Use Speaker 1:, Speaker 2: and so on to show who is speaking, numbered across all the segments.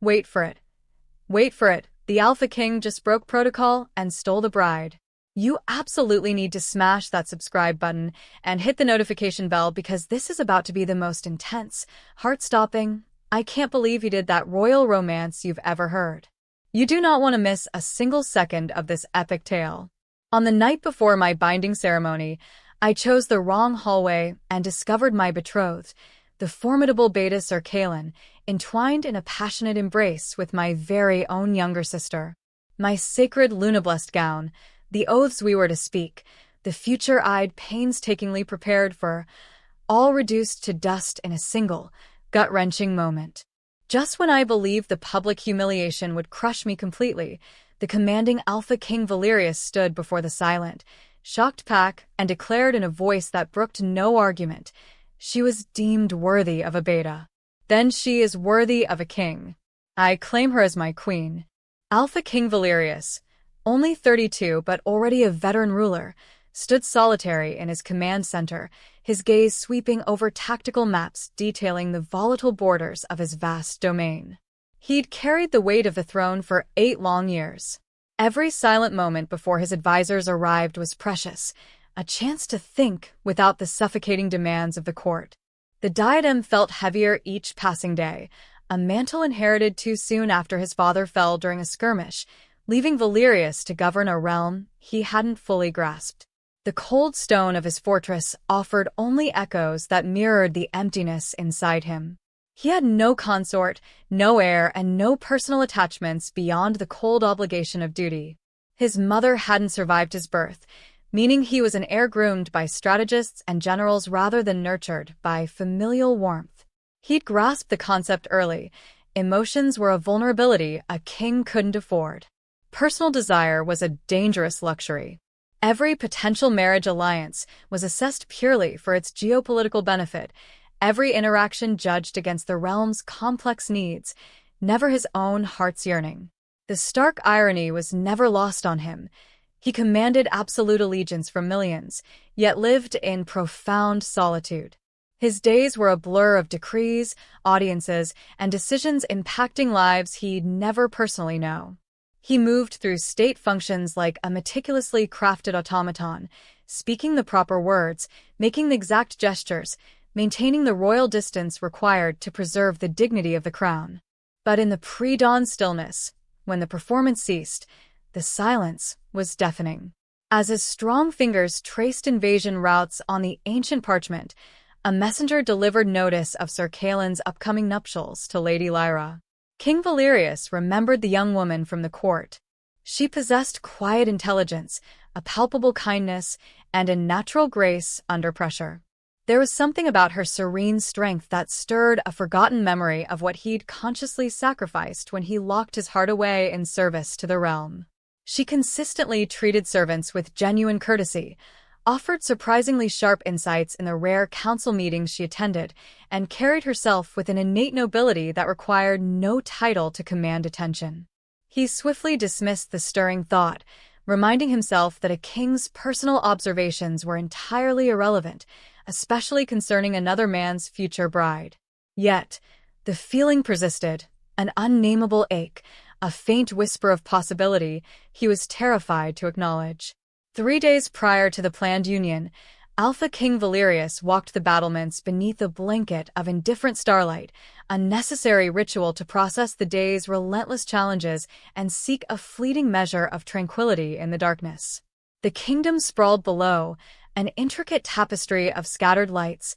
Speaker 1: Wait for it. Wait for it. The Alpha King just broke protocol and stole the bride. You absolutely need to smash that subscribe button and hit the notification bell because this is about to be the most intense, heart-stopping, I can't believe he did that royal romance you've ever heard. You do not want to miss a single second of this epic tale. On the night before my binding ceremony, I chose the wrong hallway and discovered my betrothed, the formidable beta Sir Caelen, entwined in a passionate embrace with my very own younger sister. My sacred lunablessed gown, the oaths we were to speak, the future I'd painstakingly prepared for, all reduced to dust in a single, gut-wrenching moment. Just when I believed the public humiliation would crush me completely, the commanding Alpha King Valerius stood before the silent, shocked pack and declared in a voice that brooked no argument, she was deemed worthy of a beta. Then she is worthy of a king. I claim her as my queen. Alpha King Valerius, only 32 but already a veteran ruler, stood solitary in his command center, his gaze sweeping over tactical maps detailing the volatile borders of his vast domain. He'd carried the weight of the throne for 8 long years. Every silent moment before his advisors arrived was precious, a chance to think without the suffocating demands of the court. The diadem felt heavier each passing day, a mantle inherited too soon after his father fell during a skirmish, leaving Valerius to govern a realm he hadn't fully grasped. The cold stone of his fortress offered only echoes that mirrored the emptiness inside him. He had no consort, no heir, and no personal attachments beyond the cold obligation of duty. His mother hadn't survived his birth, meaning he was an heir groomed by strategists and generals rather than nurtured by familial warmth. He'd grasped the concept early. Emotions were a vulnerability a king couldn't afford. Personal desire was a dangerous luxury. Every potential marriage alliance was assessed purely for its geopolitical benefit, every interaction judged against the realm's complex needs, never his own heart's yearning. The stark irony was never lost on him. He commanded absolute allegiance from millions, yet lived in profound solitude. His days were a blur of decrees, audiences, and decisions impacting lives he'd never personally know. He moved through state functions like a meticulously crafted automaton, speaking the proper words, making the exact gestures, maintaining the royal distance required to preserve the dignity of the crown. But in the pre-dawn stillness, when the performance ceased, the silence was deafening. As his strong fingers traced invasion routes on the ancient parchment, a messenger delivered notice of Sir Caelen's upcoming nuptials to Lady Lyra. King Valerius remembered the young woman from the court. She possessed quiet intelligence, a palpable kindness, and a natural grace under pressure. There was something about her serene strength that stirred a forgotten memory of what he'd consciously sacrificed when he locked his heart away in service to the realm. She consistently treated servants with genuine courtesy, offered surprisingly sharp insights in the rare council meetings she attended, and carried herself with an innate nobility that required no title to command attention. He swiftly dismissed the stirring thought, reminding himself that a king's personal observations were entirely irrelevant, especially concerning another man's future bride. Yet, the feeling persisted, an unnameable ache, a faint whisper of possibility he was terrified to acknowledge. 3 days prior to the planned union, Alpha King Valerius walked the battlements beneath a blanket of indifferent starlight, a necessary ritual to process the day's relentless challenges and seek a fleeting measure of tranquility in the darkness. The kingdom sprawled below, an intricate tapestry of scattered lights,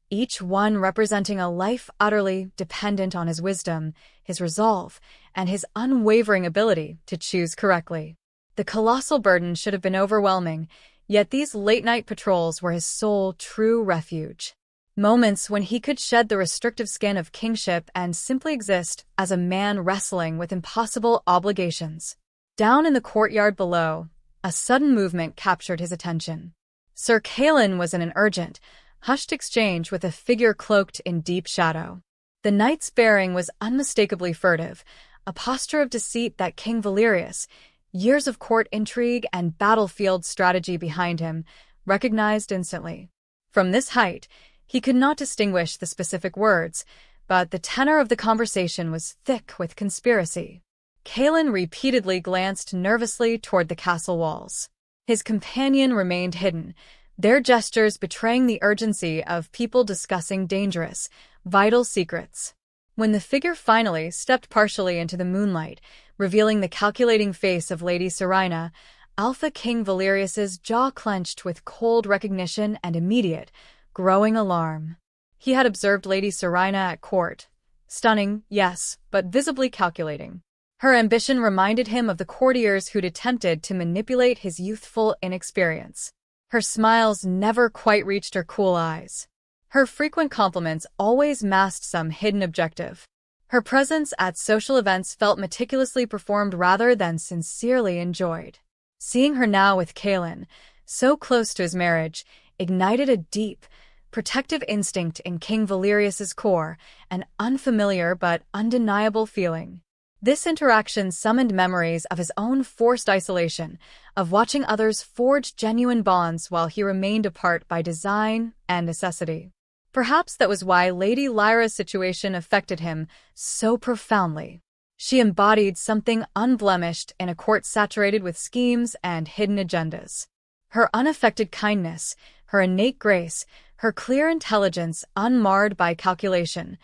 Speaker 1: each one representing a life utterly dependent on his wisdom, his resolve, and his unwavering ability to choose correctly. The colossal burden should have been overwhelming, yet these late-night patrols were his sole true refuge. Moments when he could shed the restrictive skin of kingship and simply exist as a man wrestling with impossible obligations. Down in the courtyard below, a sudden movement captured his attention. Sir Caelen was in an urgent, hushed exchange with a figure cloaked in deep shadow. The knight's bearing was unmistakably furtive, a posture of deceit that King Valerius, years of court intrigue and battlefield strategy behind him, recognized instantly. From this height, he could not distinguish the specific words, but the tenor of the conversation was thick with conspiracy. Caelen repeatedly glanced nervously toward the castle walls. His companion remained hidden, their gestures betraying the urgency of people discussing dangerous, vital secrets. When the figure finally stepped partially into the moonlight, revealing the calculating face of Lady Sorina, Alpha King Valerius's jaw clenched with cold recognition and immediate, growing alarm. He had observed Lady Sorina at court. Stunning, yes, but visibly calculating. Her ambition reminded him of the courtiers who'd attempted to manipulate his youthful inexperience. Her smiles never quite reached her cool eyes. Her frequent compliments always masked some hidden objective. Her presence at social events felt meticulously performed rather than sincerely enjoyed. Seeing her now with Caelen, so close to his marriage, ignited a deep, protective instinct in King Valerius's core, an unfamiliar but undeniable feeling. This interaction summoned memories of his own forced isolation, of watching others forge genuine bonds while he remained apart by design and necessity. Perhaps that was why Lady Lyra's situation affected him so profoundly. She embodied something unblemished in a court saturated with schemes and hidden agendas. Her unaffected kindness, her innate grace, her clear intelligence unmarred by calculation,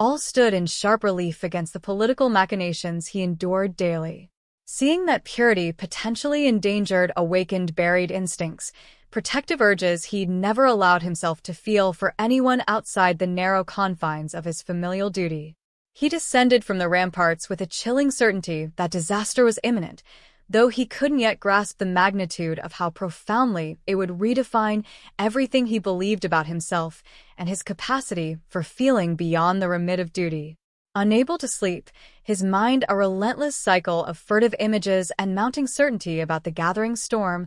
Speaker 1: all stood in sharp relief against the political machinations he endured daily. Seeing that purity potentially endangered awakened buried instincts, protective urges he'd never allowed himself to feel for anyone outside the narrow confines of his familial duty. He descended from the ramparts with a chilling certainty that disaster was imminent, though he couldn't yet grasp the magnitude of how profoundly it would redefine everything he believed about himself and his capacity for feeling beyond the remit of duty. Unable to sleep, his mind a relentless cycle of furtive images and mounting certainty about the gathering storm,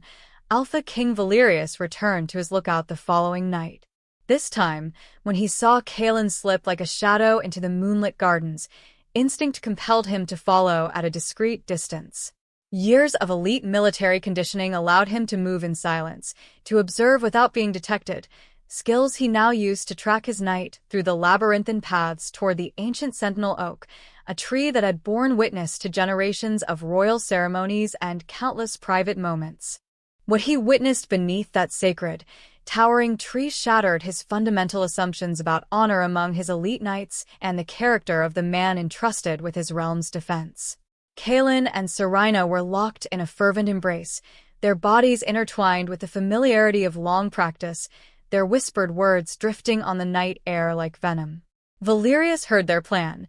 Speaker 1: Alpha King Valerius returned to his lookout the following night. This time, when he saw Caelen slip like a shadow into the moonlit gardens, instinct compelled him to follow at a discreet distance. Years of elite military conditioning allowed him to move in silence, to observe without being detected, skills he now used to track his knight through the labyrinthine paths toward the ancient sentinel oak, a tree that had borne witness to generations of royal ceremonies and countless private moments. What he witnessed beneath that sacred, towering tree shattered his fundamental assumptions about honor among his elite knights and the character of the man entrusted with his realm's defense. Caelen and Sorina were locked in a fervent embrace, their bodies intertwined with the familiarity of long practice, their whispered words drifting on the night air like venom. Valerius heard their plan,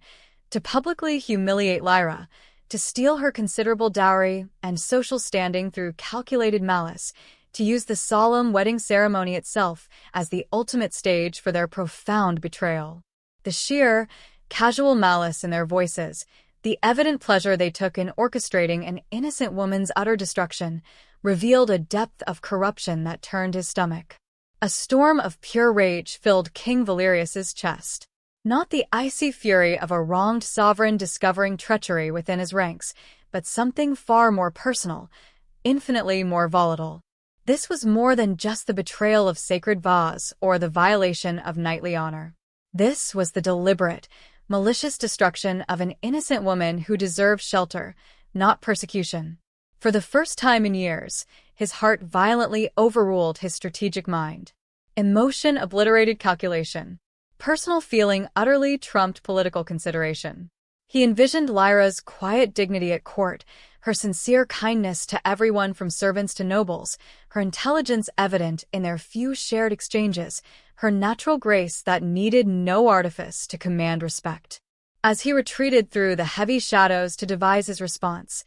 Speaker 1: to publicly humiliate Lyra, to steal her considerable dowry and social standing through calculated malice, to use the solemn wedding ceremony itself as the ultimate stage for their profound betrayal. The sheer, casual malice in their voices, the evident pleasure they took in orchestrating an innocent woman's utter destruction, revealed a depth of corruption that turned his stomach. A storm of pure rage filled King Valerius's chest. Not the icy fury of a wronged sovereign discovering treachery within his ranks, but something far more personal, infinitely more volatile. This was more than just the betrayal of sacred vows or the violation of knightly honor. This was the deliberate, malicious destruction of an innocent woman who deserved shelter, not persecution. For the first time in years, his heart violently overruled his strategic mind. Emotion obliterated calculation. Personal feeling utterly trumped political consideration. He envisioned Lyra's quiet dignity at court, her sincere kindness to everyone from servants to nobles, her intelligence evident in their few shared exchanges, her natural grace that needed no artifice to command respect. As he retreated through the heavy shadows to devise his response,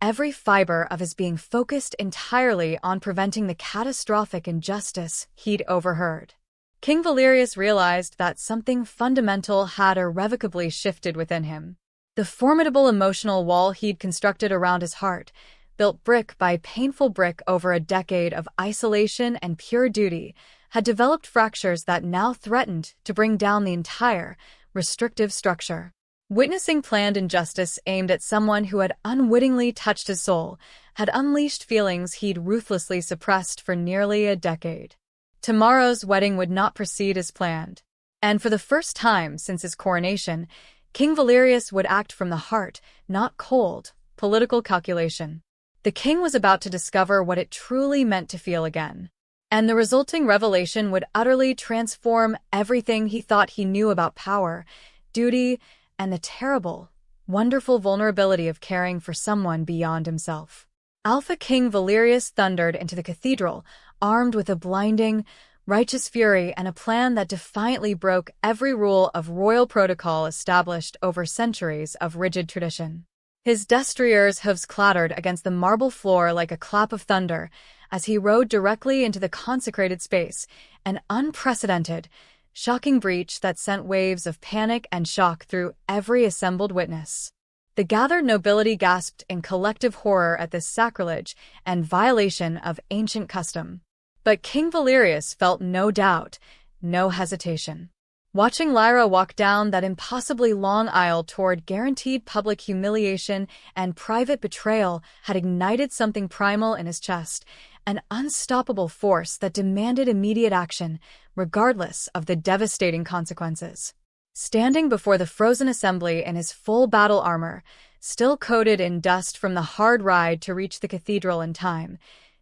Speaker 1: every fiber of his being focused entirely on preventing the catastrophic injustice he'd overheard. King Valerius realized that something fundamental had irrevocably shifted within him. The formidable emotional wall he'd constructed around his heart, built brick by painful brick over a decade of isolation and pure duty, had developed fractures that now threatened to bring down the entire, restrictive structure. Witnessing planned injustice aimed at someone who had unwittingly touched his soul, had unleashed feelings he'd ruthlessly suppressed for nearly a decade. Tomorrow's wedding would not proceed as planned. And for the first time since his coronation, King Valerius would act from the heart, not cold, political calculation. The king was about to discover what it truly meant to feel again. And the resulting revelation would utterly transform everything he thought he knew about power, duty, and the terrible, wonderful vulnerability of caring for someone beyond himself. Alpha King Valerius thundered into the cathedral, armed with a blinding, righteous fury and a plan that defiantly broke every rule of royal protocol established over centuries of rigid tradition. His destriers' hooves clattered against the marble floor like a clap of thunder as he rode directly into the consecrated space, an unprecedented, shocking breach that sent waves of panic and shock through every assembled witness. The gathered nobility gasped in collective horror at this sacrilege and violation of ancient custom. But King Valerius felt no doubt, no hesitation. Watching Lyra walk down that impossibly long aisle toward guaranteed public humiliation and private betrayal had ignited something primal in his chest, an unstoppable force that demanded immediate action, regardless of the devastating consequences. Standing before the frozen assembly in his full battle armor, still coated in dust from the hard ride to reach the cathedral in time,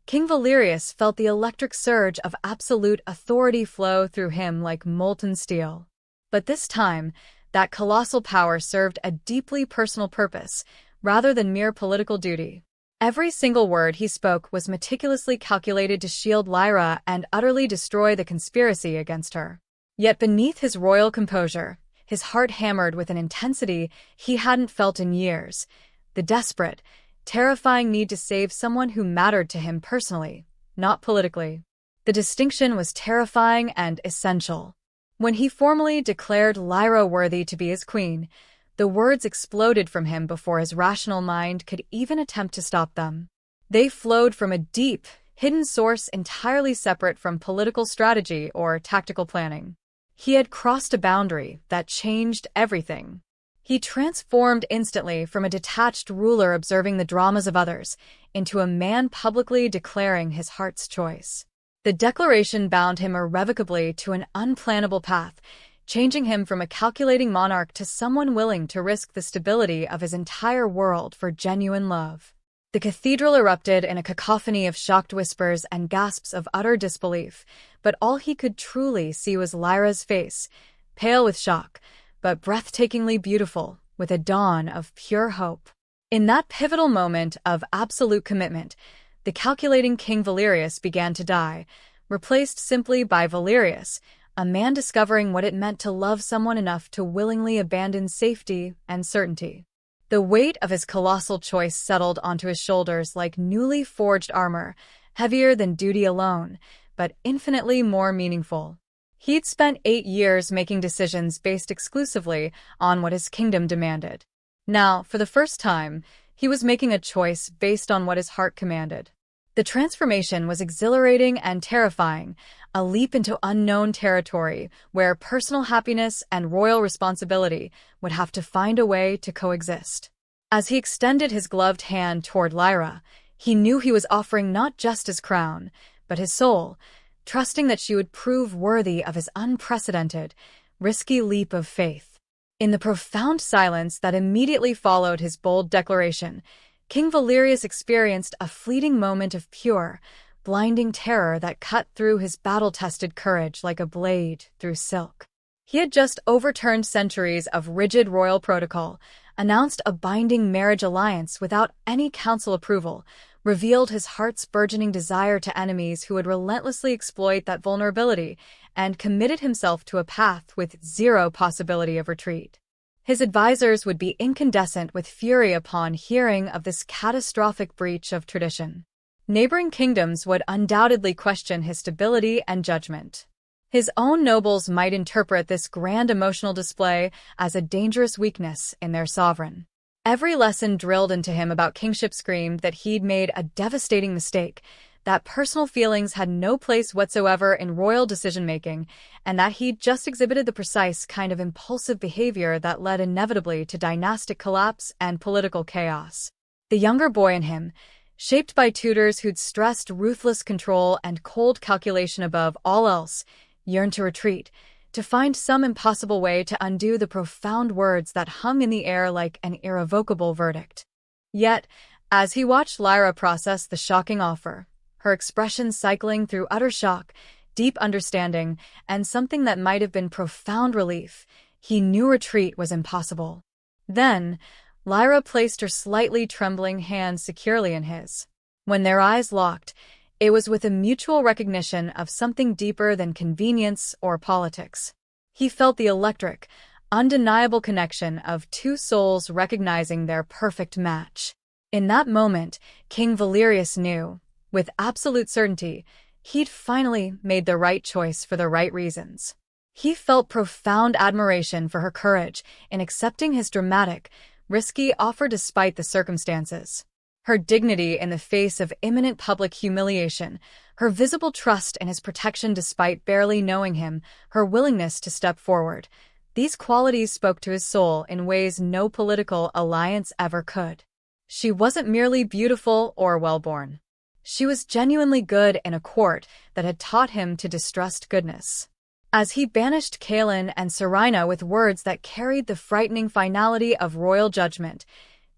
Speaker 1: King Valerius felt the electric surge of absolute authority flow through him like molten steel. But this time, that colossal power served a deeply personal purpose, rather than mere political duty. Every single word he spoke was meticulously calculated to shield Lyra and utterly destroy the conspiracy against her. Yet beneath his royal composure, his heart hammered with an intensity he hadn't felt in years, the desperate, terrifying need to save someone who mattered to him personally, not politically. The distinction was terrifying and essential. When he formally declared Lyra worthy to be his queen, the words exploded from him before his rational mind could even attempt to stop them. They flowed from a deep, hidden source entirely separate from political strategy or tactical planning. He had crossed a boundary that changed everything. He transformed instantly from a detached ruler observing the dramas of others into a man publicly declaring his heart's choice. The declaration bound him irrevocably to an unplannable path, changing him from a calculating monarch to someone willing to risk the stability of his entire world for genuine love. The cathedral erupted in a cacophony of shocked whispers and gasps of utter disbelief, but all he could truly see was Lyra's face, pale with shock, but breathtakingly beautiful, with a dawn of pure hope. In that pivotal moment of absolute commitment, the calculating King Valerius began to die, replaced simply by Valerius, a man discovering what it meant to love someone enough to willingly abandon safety and certainty. The weight of his colossal choice settled onto his shoulders like newly forged armor, heavier than duty alone, but infinitely more meaningful. He'd spent 8 years making decisions based exclusively on what his kingdom demanded. Now, for the first time, he was making a choice based on what his heart commanded. The transformation was exhilarating and terrifying, a leap into unknown territory where personal happiness and royal responsibility would have to find a way to coexist. As he extended his gloved hand toward Lyra, he knew he was offering not just his crown, but his soul, trusting that she would prove worthy of his unprecedented, risky leap of faith. In the profound silence that immediately followed his bold declaration, King Valerius experienced a fleeting moment of pure, blinding terror that cut through his battle-tested courage like a blade through silk. He had just overturned centuries of rigid royal protocol, announced a binding marriage alliance without any council approval, revealed his heart's burgeoning desire to enemies who would relentlessly exploit that vulnerability, and committed himself to a path with zero possibility of retreat. His advisors would be incandescent with fury upon hearing of this catastrophic breach of tradition. Neighboring kingdoms would undoubtedly question his stability and judgment. His own nobles might interpret this grand emotional display as a dangerous weakness in their sovereign. Every lesson drilled into him about kingship screamed that he'd made a devastating mistake, that personal feelings had no place whatsoever in royal decision-making, and that he'd just exhibited the precise kind of impulsive behavior that led inevitably to dynastic collapse and political chaos. The younger boy in him, shaped by tutors who'd stressed ruthless control and cold calculation above all else, yearned to retreat, to find some impossible way to undo the profound words that hung in the air like an irrevocable verdict. Yet, as he watched Lyra process the shocking offer, her expression cycling through utter shock, deep understanding, and something that might have been profound relief, he knew retreat was impossible. Then, Lyra placed her slightly trembling hand securely in his. When their eyes locked, it was with a mutual recognition of something deeper than convenience or politics. He felt the electric, undeniable connection of two souls recognizing their perfect match. In that moment, King Valerius knew, with absolute certainty, he'd finally made the right choice for the right reasons. He felt profound admiration for her courage in accepting his dramatic, risky offer despite the circumstances. Her dignity in the face of imminent public humiliation, her visible trust in his protection despite barely knowing him, her willingness to step forward. These qualities spoke to his soul in ways no political alliance ever could. She wasn't merely beautiful or well-born. She was genuinely good in a court that had taught him to distrust goodness. As he banished Caelen and Sorina with words that carried the frightening finality of royal judgment,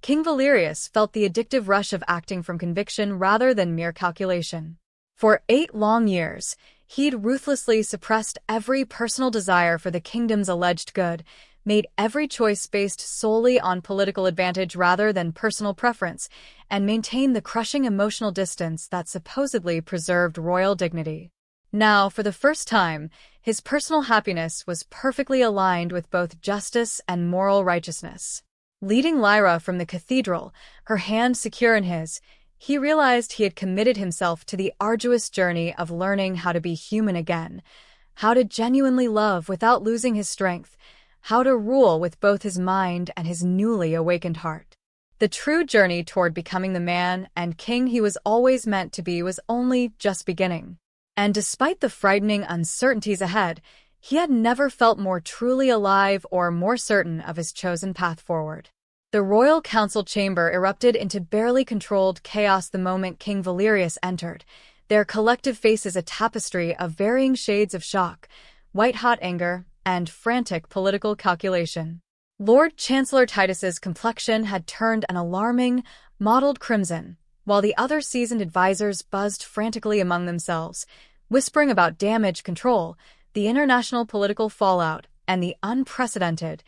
Speaker 1: King Valerius felt the addictive rush of acting from conviction rather than mere calculation. For 8 long years, he'd ruthlessly suppressed every personal desire for the kingdom's alleged good, made every choice based solely on political advantage rather than personal preference, and maintained the crushing emotional distance that supposedly preserved royal dignity. Now, for the first time, his personal happiness was perfectly aligned with both justice and moral righteousness. Leading Lyra from the cathedral, her hand secure in his, he realized he had committed himself to the arduous journey of learning how to be human again, how to genuinely love without losing his strength, how to rule with both his mind and his newly awakened heart. The true journey toward becoming the man and king he was always meant to be was only just beginning. And despite the frightening uncertainties ahead, he had never felt more truly alive or more certain of his chosen path forward. The royal council chamber erupted into barely controlled chaos the moment King Valerius entered, their collective faces a tapestry of varying shades of shock, white-hot anger, and frantic political calculation. Lord Chancellor Titus's complexion had turned an alarming, mottled crimson, while the other seasoned advisors buzzed frantically among themselves, whispering about damage control, the international political fallout, and the unprecedented,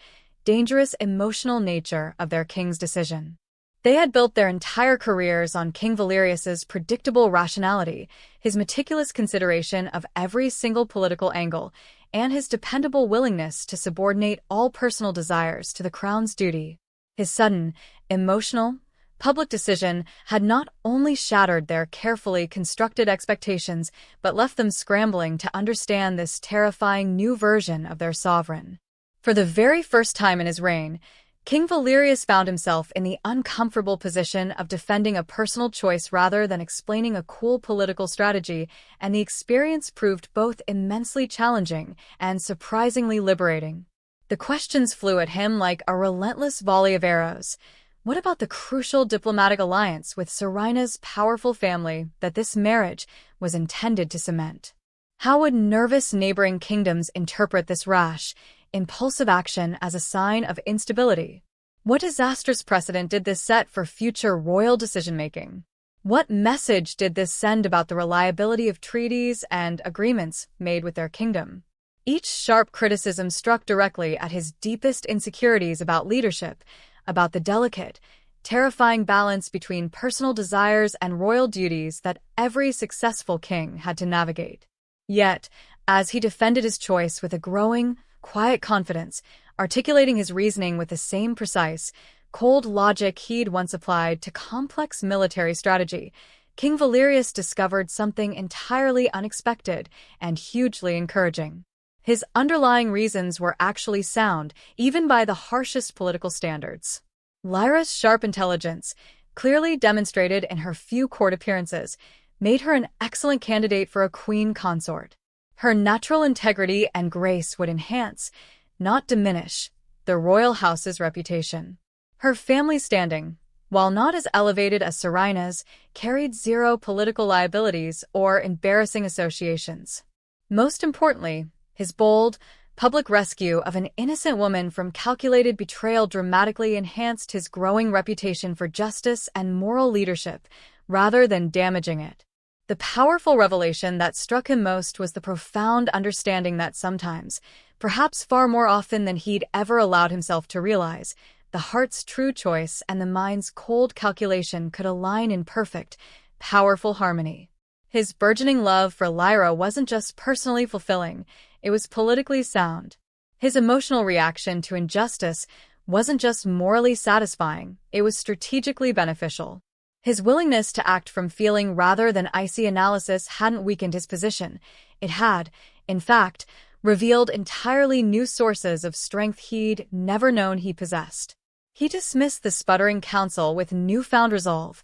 Speaker 1: dangerous emotional nature of their king's decision. They had built their entire careers on King Valerius's predictable rationality, his meticulous consideration of every single political angle, and his dependable willingness to subordinate all personal desires to the crown's duty. His sudden, emotional, public decision had not only shattered their carefully constructed expectations, but left them scrambling to understand this terrifying new version of their sovereign. For the very first time in his reign, King Valerius found himself in the uncomfortable position of defending a personal choice rather than explaining a cool political strategy, and the experience proved both immensely challenging and surprisingly liberating. The questions flew at him like a relentless volley of arrows. What about the crucial diplomatic alliance with Sorina's powerful family that this marriage was intended to cement? How would nervous neighboring kingdoms interpret this rash, impulsive action as a sign of instability? What disastrous precedent did this set for future royal decision-making? What message did this send about the reliability of treaties and agreements made with their kingdom? Each sharp criticism struck directly at his deepest insecurities about leadership, about the delicate, terrifying balance between personal desires and royal duties that every successful king had to navigate. Yet, as he defended his choice with a growing, quiet confidence, articulating his reasoning with the same precise, cold logic he'd once applied to complex military strategy, King Valerius discovered something entirely unexpected and hugely encouraging. His underlying reasons were actually sound, even by the harshest political standards. Lyra's sharp intelligence, clearly demonstrated in her few court appearances, made her an excellent candidate for a queen consort. Her natural integrity and grace would enhance, not diminish, the royal house's reputation. Her family standing, while not as elevated as Sorina's, carried zero political liabilities or embarrassing associations. Most importantly, his bold, public rescue of an innocent woman from calculated betrayal dramatically enhanced his growing reputation for justice and moral leadership, rather than damaging it. The powerful revelation that struck him most was the profound understanding that sometimes, perhaps far more often than he'd ever allowed himself to realize, the heart's true choice and the mind's cold calculation could align in perfect, powerful harmony. His burgeoning love for Lyra wasn't just personally fulfilling, it was politically sound. His emotional reaction to injustice wasn't just morally satisfying, it was strategically beneficial. His willingness to act from feeling rather than icy analysis hadn't weakened his position. It had, in fact, revealed entirely new sources of strength he'd never known he possessed. He dismissed the sputtering counsel with newfound resolve,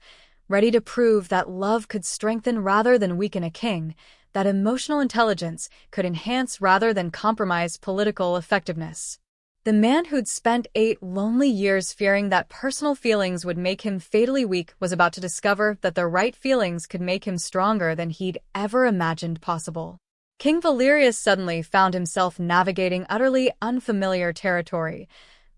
Speaker 1: ready to prove that love could strengthen rather than weaken a king, that emotional intelligence could enhance rather than compromise political effectiveness. The man who'd spent 8 lonely years fearing that personal feelings would make him fatally weak was about to discover that the right feelings could make him stronger than he'd ever imagined possible. King Valerius suddenly found himself navigating utterly unfamiliar territory,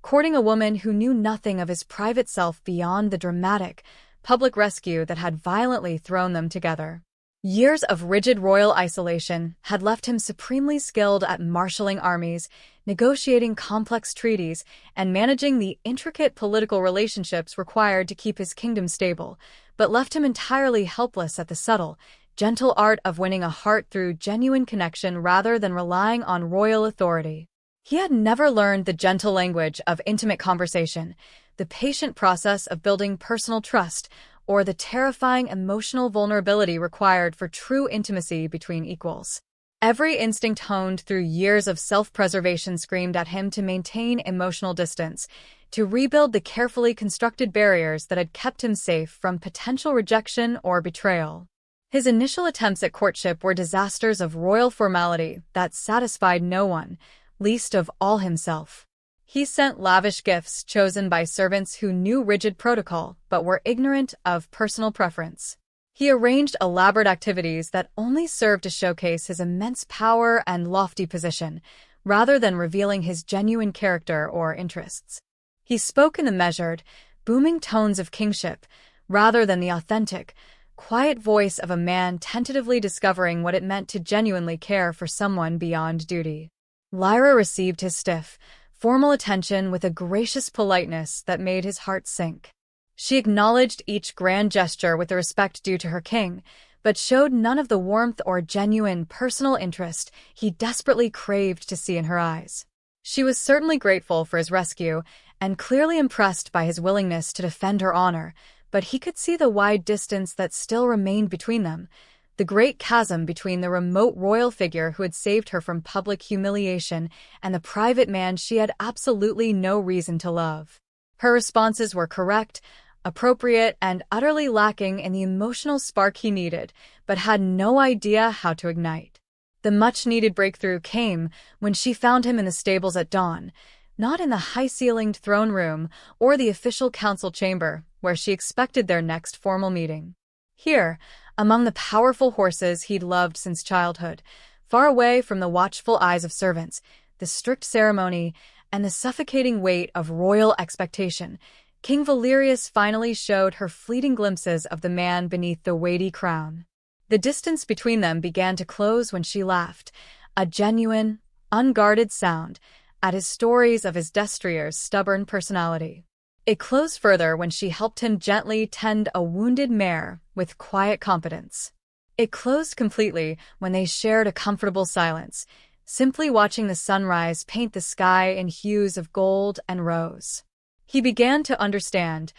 Speaker 1: courting a woman who knew nothing of his private self beyond the dramatic, public rescue that had violently thrown them together. Years of rigid royal isolation had left him supremely skilled at marshalling armies, negotiating complex treaties, and managing the intricate political relationships required to keep his kingdom stable, but left him entirely helpless at the subtle, gentle art of winning a heart through genuine connection rather than relying on royal authority. He had never learned the gentle language of intimate conversation, the patient process of building personal trust, or the terrifying emotional vulnerability required for true intimacy between equals. Every instinct honed through years of self-preservation screamed at him to maintain emotional distance, to rebuild the carefully constructed barriers that had kept him safe from potential rejection or betrayal. His initial attempts at courtship were disasters of royal formality that satisfied no one, least of all himself. He sent lavish gifts chosen by servants who knew rigid protocol but were ignorant of personal preference. He arranged elaborate activities that only served to showcase his immense power and lofty position, rather than revealing his genuine character or interests. He spoke in the measured, booming tones of kingship, rather than the authentic, quiet voice of a man tentatively discovering what it meant to genuinely care for someone beyond duty. Lyra received his stiff, formal attention with a gracious politeness that made his heart sink. She acknowledged each grand gesture with the respect due to her king, but showed none of the warmth or genuine personal interest he desperately craved to see in her eyes. She was certainly grateful for his rescue and clearly impressed by his willingness to defend her honor, but he could see the wide distance that still remained between them, the great chasm between the remote royal figure who had saved her from public humiliation and the private man she had absolutely no reason to love. Her responses were correct, appropriate, and utterly lacking in the emotional spark he needed, but had no idea how to ignite. The much-needed breakthrough came when she found him in the stables at dawn, not in the high-ceilinged throne room or the official council chamber, where she expected their next formal meeting. Here, among the powerful horses he'd loved since childhood, far away from the watchful eyes of servants, the strict ceremony, and the suffocating weight of royal expectation, King Valerius finally showed her fleeting glimpses of the man beneath the weighty crown. The distance between them began to close when she laughed, a genuine, unguarded sound, at his stories of his destriers' stubborn personality. It closed further when she helped him gently tend a wounded mare with quiet competence. It closed completely when they shared a comfortable silence, simply watching the sunrise paint the sky in hues of gold and rose. He began to understand.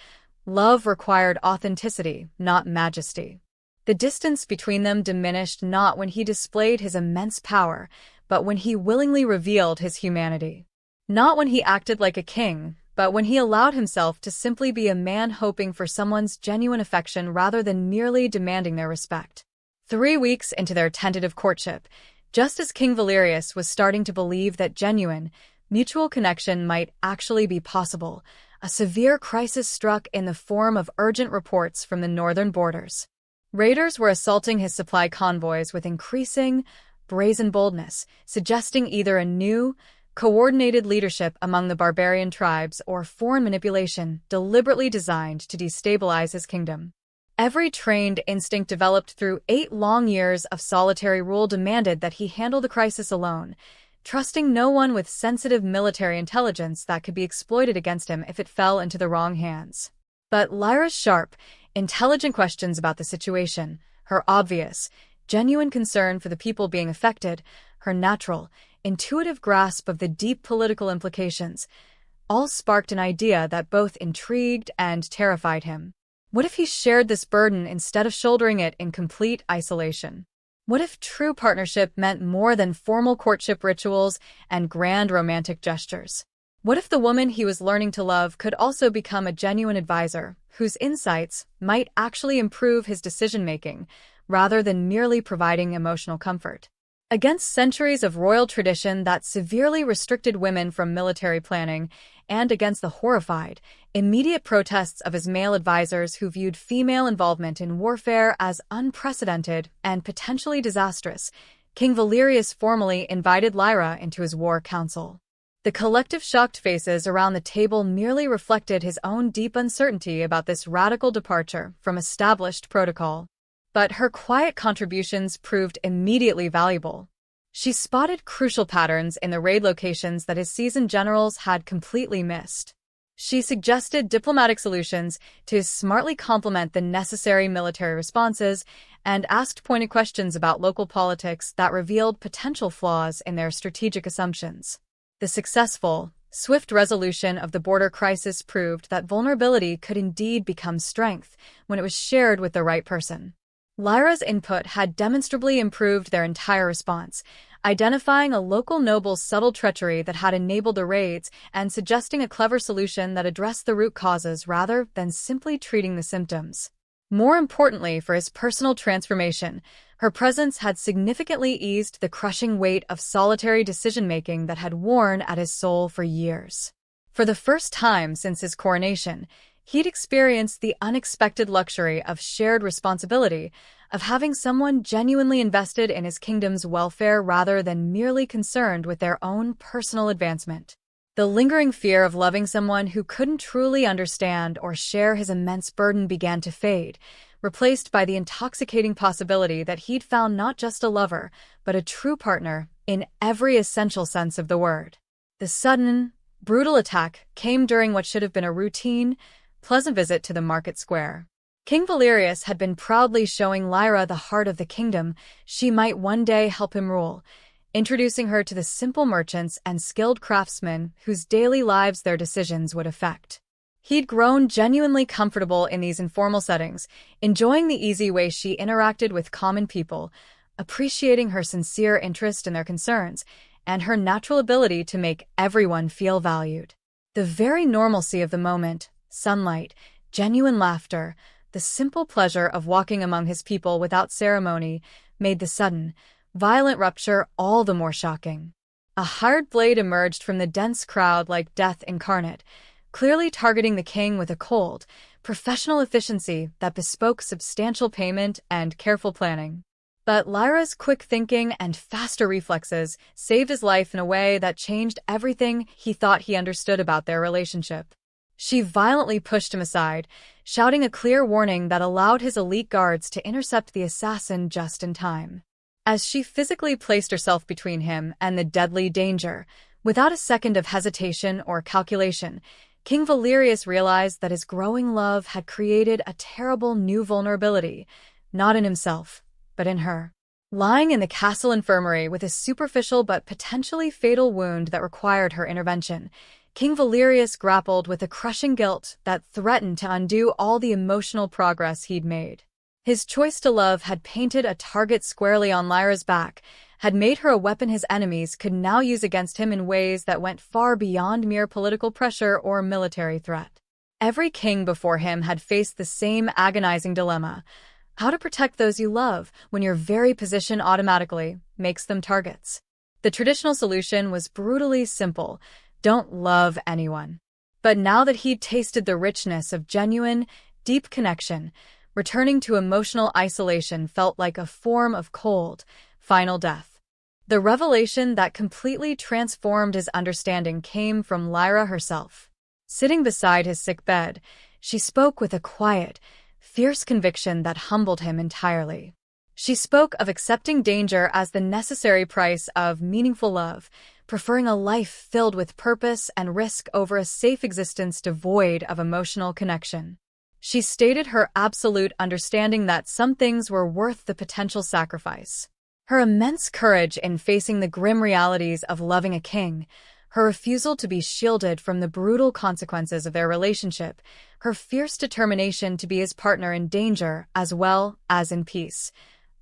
Speaker 1: Love required authenticity, not majesty. The distance between them diminished not when he displayed his immense power, but when he willingly revealed his humanity. Not when he acted like a king, but when he allowed himself to simply be a man hoping for someone's genuine affection rather than merely demanding their respect. 3 weeks into their tentative courtship, just as King Valerius was starting to believe that genuine, mutual connection might actually be possible, a severe crisis struck in the form of urgent reports from the northern borders. Raiders were assaulting his supply convoys with increasing, brazen boldness, suggesting either a new, coordinated leadership among the barbarian tribes or foreign manipulation deliberately designed to destabilize his kingdom. Every trained instinct developed through 8 long years of solitary rule demanded that he handle the crisis alone, trusting no one with sensitive military intelligence that could be exploited against him if it fell into the wrong hands. But Lyra's sharp, intelligent questions about the situation, her obvious, genuine concern for the people being affected, her natural, intuitive grasp of the deep political implications, all sparked an idea that both intrigued and terrified him. What if he shared this burden instead of shouldering it in complete isolation? What if true partnership meant more than formal courtship rituals and grand romantic gestures? What if the woman he was learning to love could also become a genuine advisor, whose insights might actually improve his decision-making, rather than merely providing emotional comfort? Against centuries of royal tradition that severely restricted women from military planning, and against the horrified, immediate protests of his male advisors who viewed female involvement in warfare as unprecedented and potentially disastrous, King Valerius formally invited Lyra into his war council. The collective shocked faces around the table merely reflected his own deep uncertainty about this radical departure from established protocol. But her quiet contributions proved immediately valuable. She spotted crucial patterns in the raid locations that his seasoned generals had completely missed. She suggested diplomatic solutions to smartly complement the necessary military responses and asked pointed questions about local politics that revealed potential flaws in their strategic assumptions. The successful, swift resolution of the border crisis proved that vulnerability could indeed become strength when it was shared with the right person. Lyra's input had demonstrably improved their entire response, identifying a local noble's subtle treachery that had enabled the raids and suggesting a clever solution that addressed the root causes rather than simply treating the symptoms. More importantly for his personal transformation, her presence had significantly eased the crushing weight of solitary decision-making that had worn at his soul for years. For the first time since his coronation, he'd experienced the unexpected luxury of shared responsibility, of having someone genuinely invested in his kingdom's welfare rather than merely concerned with their own personal advancement. The lingering fear of loving someone who couldn't truly understand or share his immense burden began to fade, replaced by the intoxicating possibility that he'd found not just a lover, but a true partner in every essential sense of the word. The sudden, brutal attack came during what should have been a routine, pleasant visit to the market square. King Valerius had been proudly showing Lyra the heart of the kingdom she might one day help him rule, introducing her to the simple merchants and skilled craftsmen whose daily lives their decisions would affect. He'd grown genuinely comfortable in these informal settings, enjoying the easy way she interacted with common people, appreciating her sincere interest in their concerns, and her natural ability to make everyone feel valued. The very normalcy of the moment, sunlight, genuine laughter, the simple pleasure of walking among his people without ceremony, made the sudden, violent rupture all the more shocking. A hired blade emerged from the dense crowd like death incarnate, clearly targeting the king with a cold, professional efficiency that bespoke substantial payment and careful planning. But Lyra's quick thinking and faster reflexes saved his life in a way that changed everything he thought he understood about their relationship. She violently pushed him aside, shouting a clear warning that allowed his elite guards to intercept the assassin just in time. As she physically placed herself between him and the deadly danger, without a second of hesitation or calculation, King Valerius realized that his growing love had created a terrible new vulnerability, not in himself, but in her. Lying in the castle infirmary with a superficial but potentially fatal wound that required her intervention, King Valerius grappled with a crushing guilt that threatened to undo all the emotional progress he'd made. His choice to love had painted a target squarely on Lyra's back, had made her a weapon his enemies could now use against him in ways that went far beyond mere political pressure or military threat. Every king before him had faced the same agonizing dilemma: how to protect those you love when your very position automatically makes them targets. The traditional solution was brutally simple: don't love anyone. But now that he'd tasted the richness of genuine, deep connection, returning to emotional isolation felt like a form of cold, final death. The revelation that completely transformed his understanding came from Lyra herself. Sitting beside his sick bed, she spoke with a quiet, fierce conviction that humbled him entirely. She spoke of accepting danger as the necessary price of meaningful love, preferring a life filled with purpose and risk over a safe existence devoid of emotional connection. She stated her absolute understanding that some things were worth the potential sacrifice. Her immense courage in facing the grim realities of loving a king, her refusal to be shielded from the brutal consequences of their relationship, her fierce determination to be his partner in danger as well as in peace,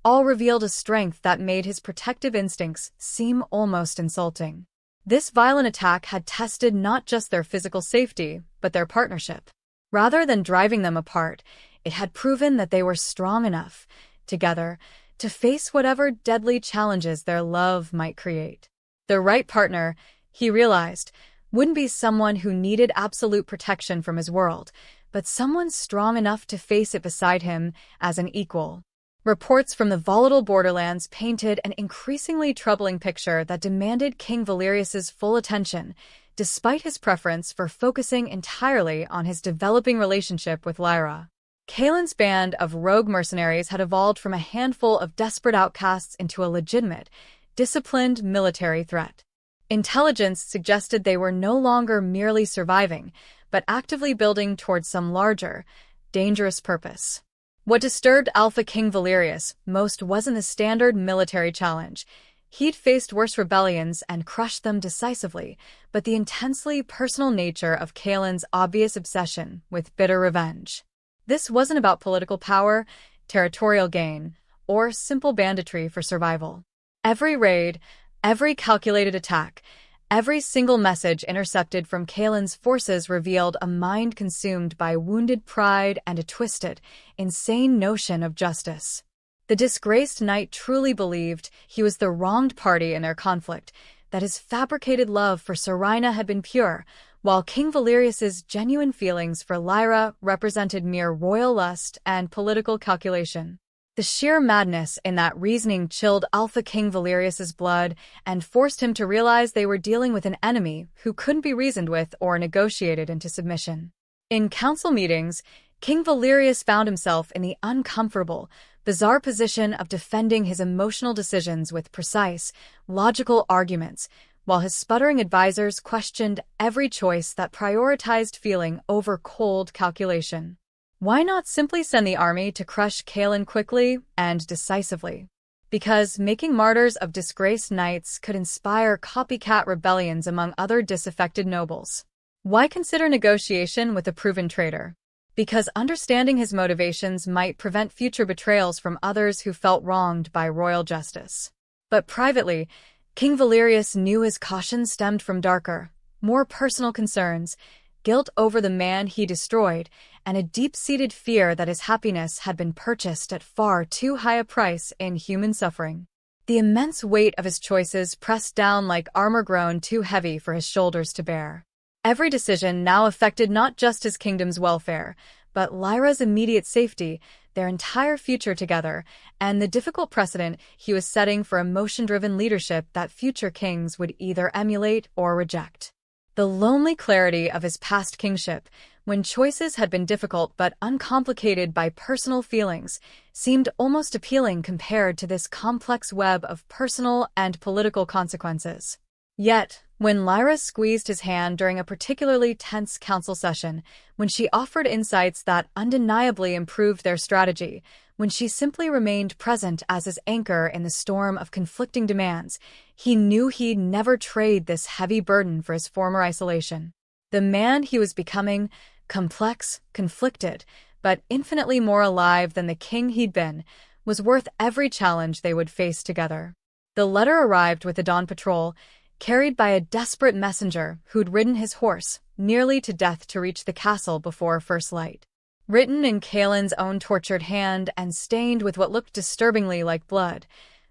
Speaker 1: all revealed a strength that made his protective instincts seem almost insulting. This violent attack had tested not just their physical safety, but their partnership. Rather than driving them apart, it had proven that they were strong enough, together, to face whatever deadly challenges their love might create. The right partner, he realized, wouldn't be someone who needed absolute protection from his world, but someone strong enough to face it beside him as an equal. Reports from the volatile borderlands painted an increasingly troubling picture that demanded King Valerius's full attention, despite his preference for focusing entirely on his developing relationship with Lyra. Caelen's band of rogue mercenaries had evolved from a handful of desperate outcasts into a legitimate, disciplined military threat. Intelligence suggested they were no longer merely surviving, but actively building towards some larger, dangerous purpose. What disturbed Alpha King Valerius most wasn't the standard military challenge. He'd faced worse rebellions and crushed them decisively, but the intensely personal nature of Caelen's obvious obsession with bitter revenge. This wasn't about political power, territorial gain, or simple banditry for survival. Every raid, every calculated attack, every single message intercepted from Caelen's forces revealed a mind consumed by wounded pride and a twisted, insane notion of justice. The disgraced knight truly believed he was the wronged party in their conflict, that his fabricated love for Sorina had been pure, while King Valerius's genuine feelings for Lyra represented mere royal lust and political calculation. The sheer madness in that reasoning chilled Alpha King Valerius's blood and forced him to realize they were dealing with an enemy who couldn't be reasoned with or negotiated into submission. In council meetings, King Valerius found himself in the uncomfortable, bizarre position of defending his emotional decisions with precise, logical arguments, while his sputtering advisors questioned every choice that prioritized feeling over cold calculation. Why not simply send the army to crush Caelen quickly and decisively? Because making martyrs of disgraced knights could inspire copycat rebellions among other disaffected nobles. Why consider negotiation with a proven traitor? Because understanding his motivations might prevent future betrayals from others who felt wronged by royal justice. But privately, King Valerius knew his caution stemmed from darker, more personal concerns, guilt over the man he destroyed, and a deep-seated fear that his happiness had been purchased at far too high a price in human suffering. The immense weight of his choices pressed down like armor grown too heavy for his shoulders to bear. Every decision now affected not just his kingdom's welfare, but Lyra's immediate safety, their entire future together, and the difficult precedent he was setting for emotion-driven leadership that future kings would either emulate or reject. The lonely clarity of his past kingship, when choices had been difficult but uncomplicated by personal feelings, seemed almost appealing compared to this complex web of personal and political consequences. Yet, when Lyra squeezed his hand during a particularly tense council session, when she offered insights that undeniably improved their strategy, when she simply remained present as his anchor in the storm of conflicting demands, he knew he'd never trade this heavy burden for his former isolation. The man he was becoming, complex, conflicted, but infinitely more alive than the king he'd been, was worth every challenge they would face together. The letter arrived with the dawn patrol, carried by a desperate messenger who'd ridden his horse nearly to death to reach the castle before first light. Written in Caelen's own tortured hand and stained with what looked disturbingly like blood,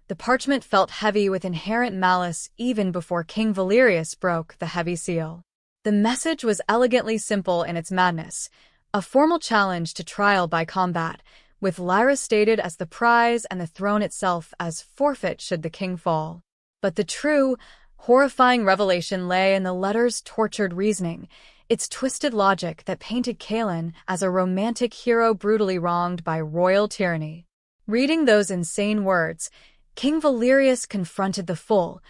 Speaker 1: the parchment felt heavy with inherent malice even before King Valerius broke the heavy seal. The message was elegantly simple in its madness, a formal challenge to trial by combat, with Lyra stated as the prize and the throne itself as forfeit should the king fall. But the true, horrifying revelation lay in the letter's tortured reasoning, its twisted logic that painted Caelen as a romantic hero brutally wronged by royal tyranny. Reading those insane words, King Valerius confronted the full,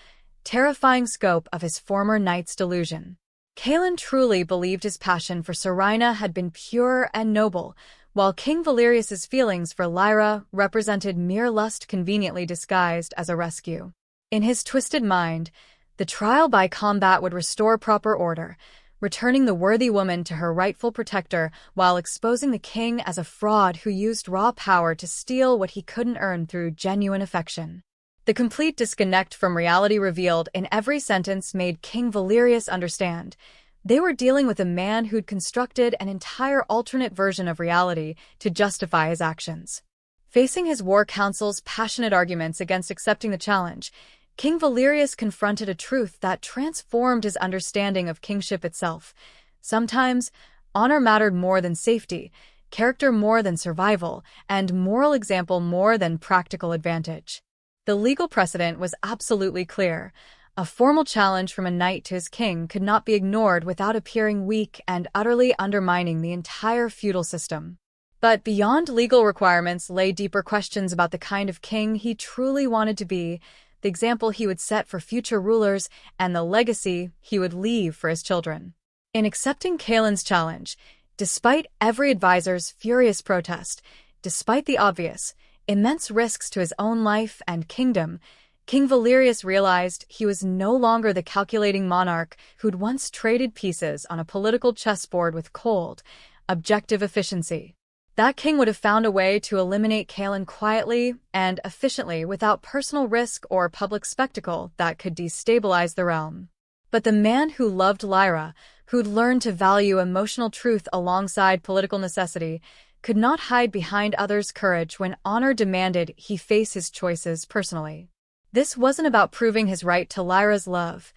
Speaker 1: terrifying scope of his former knight's delusion. Caelen truly believed his passion for Sorina had been pure and noble, while King Valerius's feelings for Lyra represented mere lust conveniently disguised as a rescue. In his twisted mind, the trial by combat would restore proper order, returning the worthy woman to her rightful protector while exposing the king as a fraud who used raw power to steal what he couldn't earn through genuine affection. The complete disconnect from reality revealed in every sentence made King Valerius understand. They were dealing with a man who'd constructed an entire alternate version of reality to justify his actions. Facing his war council's passionate arguments against accepting the challenge, King Valerius confronted a truth that transformed his understanding of kingship itself. Sometimes, honor mattered more than safety, character more than survival, and moral example more than practical advantage. The legal precedent was absolutely clear. A formal challenge from a knight to his king could not be ignored without appearing weak and utterly undermining the entire feudal system. But beyond legal requirements lay deeper questions about the kind of king he truly wanted to be, the example he would set for future rulers, and the legacy he would leave for his children. In accepting Caelen's challenge, despite every advisor's furious protest, despite the obvious, immense risks to his own life and kingdom, King Valerius realized he was no longer the calculating monarch who'd once traded pieces on a political chessboard with cold, objective efficiency. That king would have found a way to eliminate Caelen quietly and efficiently without personal risk or public spectacle that could destabilize the realm. But the man who loved Lyra, who'd learned to value emotional truth alongside political necessity, could not hide behind others' courage when honor demanded he face his choices personally. This wasn't about proving his right to Lyra's love.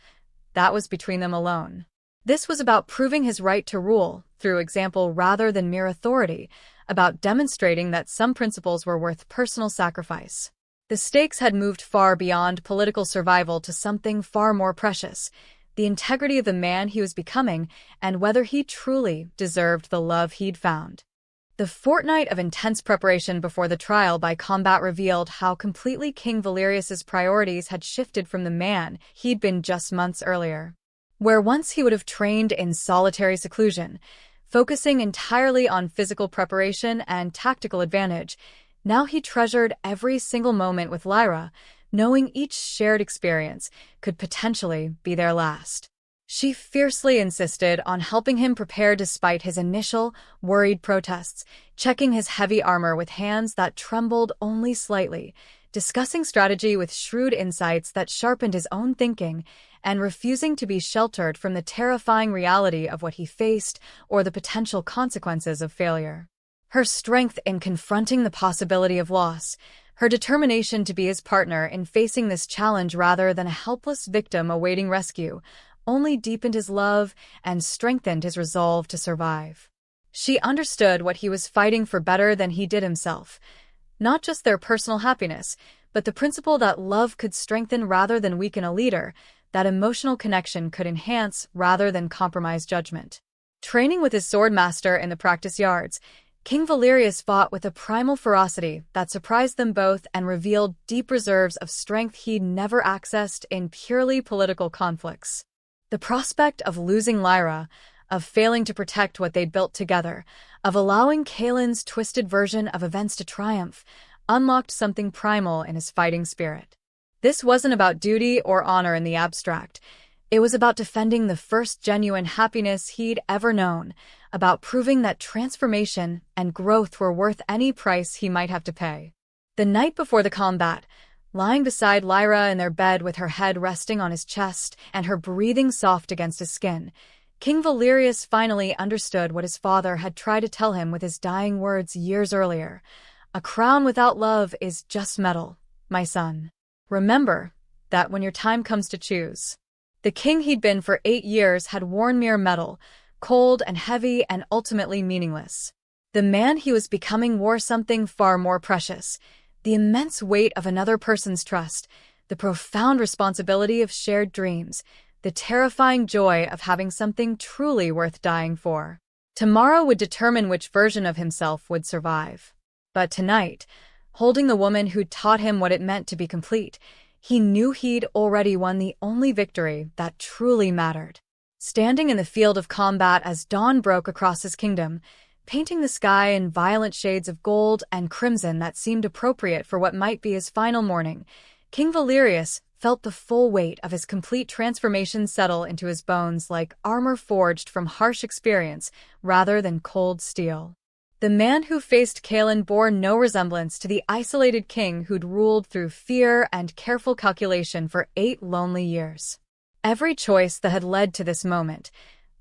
Speaker 1: That was between them alone. This was about proving his right to rule, through example rather than mere authority, about demonstrating that some principles were worth personal sacrifice. The stakes had moved far beyond political survival to something far more precious, the integrity of the man he was becoming and whether he truly deserved the love he'd found. The fortnight of intense preparation before the trial by combat revealed how completely King Valerius's priorities had shifted from the man he'd been just months earlier. Where once he would have trained in solitary seclusion, focusing entirely on physical preparation and tactical advantage, now he treasured every single moment with Lyra, knowing each shared experience could potentially be their last. She fiercely insisted on helping him prepare despite his initial, worried protests, checking his heavy armor with hands that trembled only slightly, discussing strategy with shrewd insights that sharpened his own thinking, and refusing to be sheltered from the terrifying reality of what he faced or the potential consequences of failure. Her strength in confronting the possibility of loss, her determination to be his partner in facing this challenge rather than a helpless victim awaiting rescue, only deepened his love and strengthened his resolve to survive. She understood what he was fighting for better than he did himself, not just their personal happiness, but the principle that love could strengthen rather than weaken a leader, that emotional connection could enhance rather than compromise judgment. Training with his sword master in the practice yards, King Valerius fought with a primal ferocity that surprised them both and revealed deep reserves of strength he'd never accessed in purely political conflicts. The prospect of losing Lyra, of failing to protect what they'd built together, of allowing Caelen's twisted version of events to triumph, unlocked something primal in his fighting spirit. This wasn't about duty or honor in the abstract. It was about defending the first genuine happiness he'd ever known, about proving that transformation and growth were worth any price he might have to pay. The night before the combat, lying beside Lyra in their bed with her head resting on his chest and her breathing soft against his skin, King Valerius finally understood what his father had tried to tell him with his dying words years earlier. A crown without love is just metal, my son. Remember that when your time comes to choose. The king he'd been for 8 years had worn mere metal, cold and heavy and ultimately meaningless. The man he was becoming wore something far more precious, the immense weight of another person's trust, the profound responsibility of shared dreams, the terrifying joy of having something truly worth dying for. Tomorrow would determine which version of himself would survive. But tonight, holding the woman who'd taught him what it meant to be complete, he knew he'd already won the only victory that truly mattered. Standing in the field of combat as dawn broke across his kingdom, painting the sky in violent shades of gold and crimson that seemed appropriate for what might be his final morning, King Valerius felt the full weight of his complete transformation settle into his bones like armor forged from harsh experience rather than cold steel. The man who faced Caelen bore no resemblance to the isolated king who'd ruled through fear and careful calculation for 8 lonely years. Every choice that had led to this moment,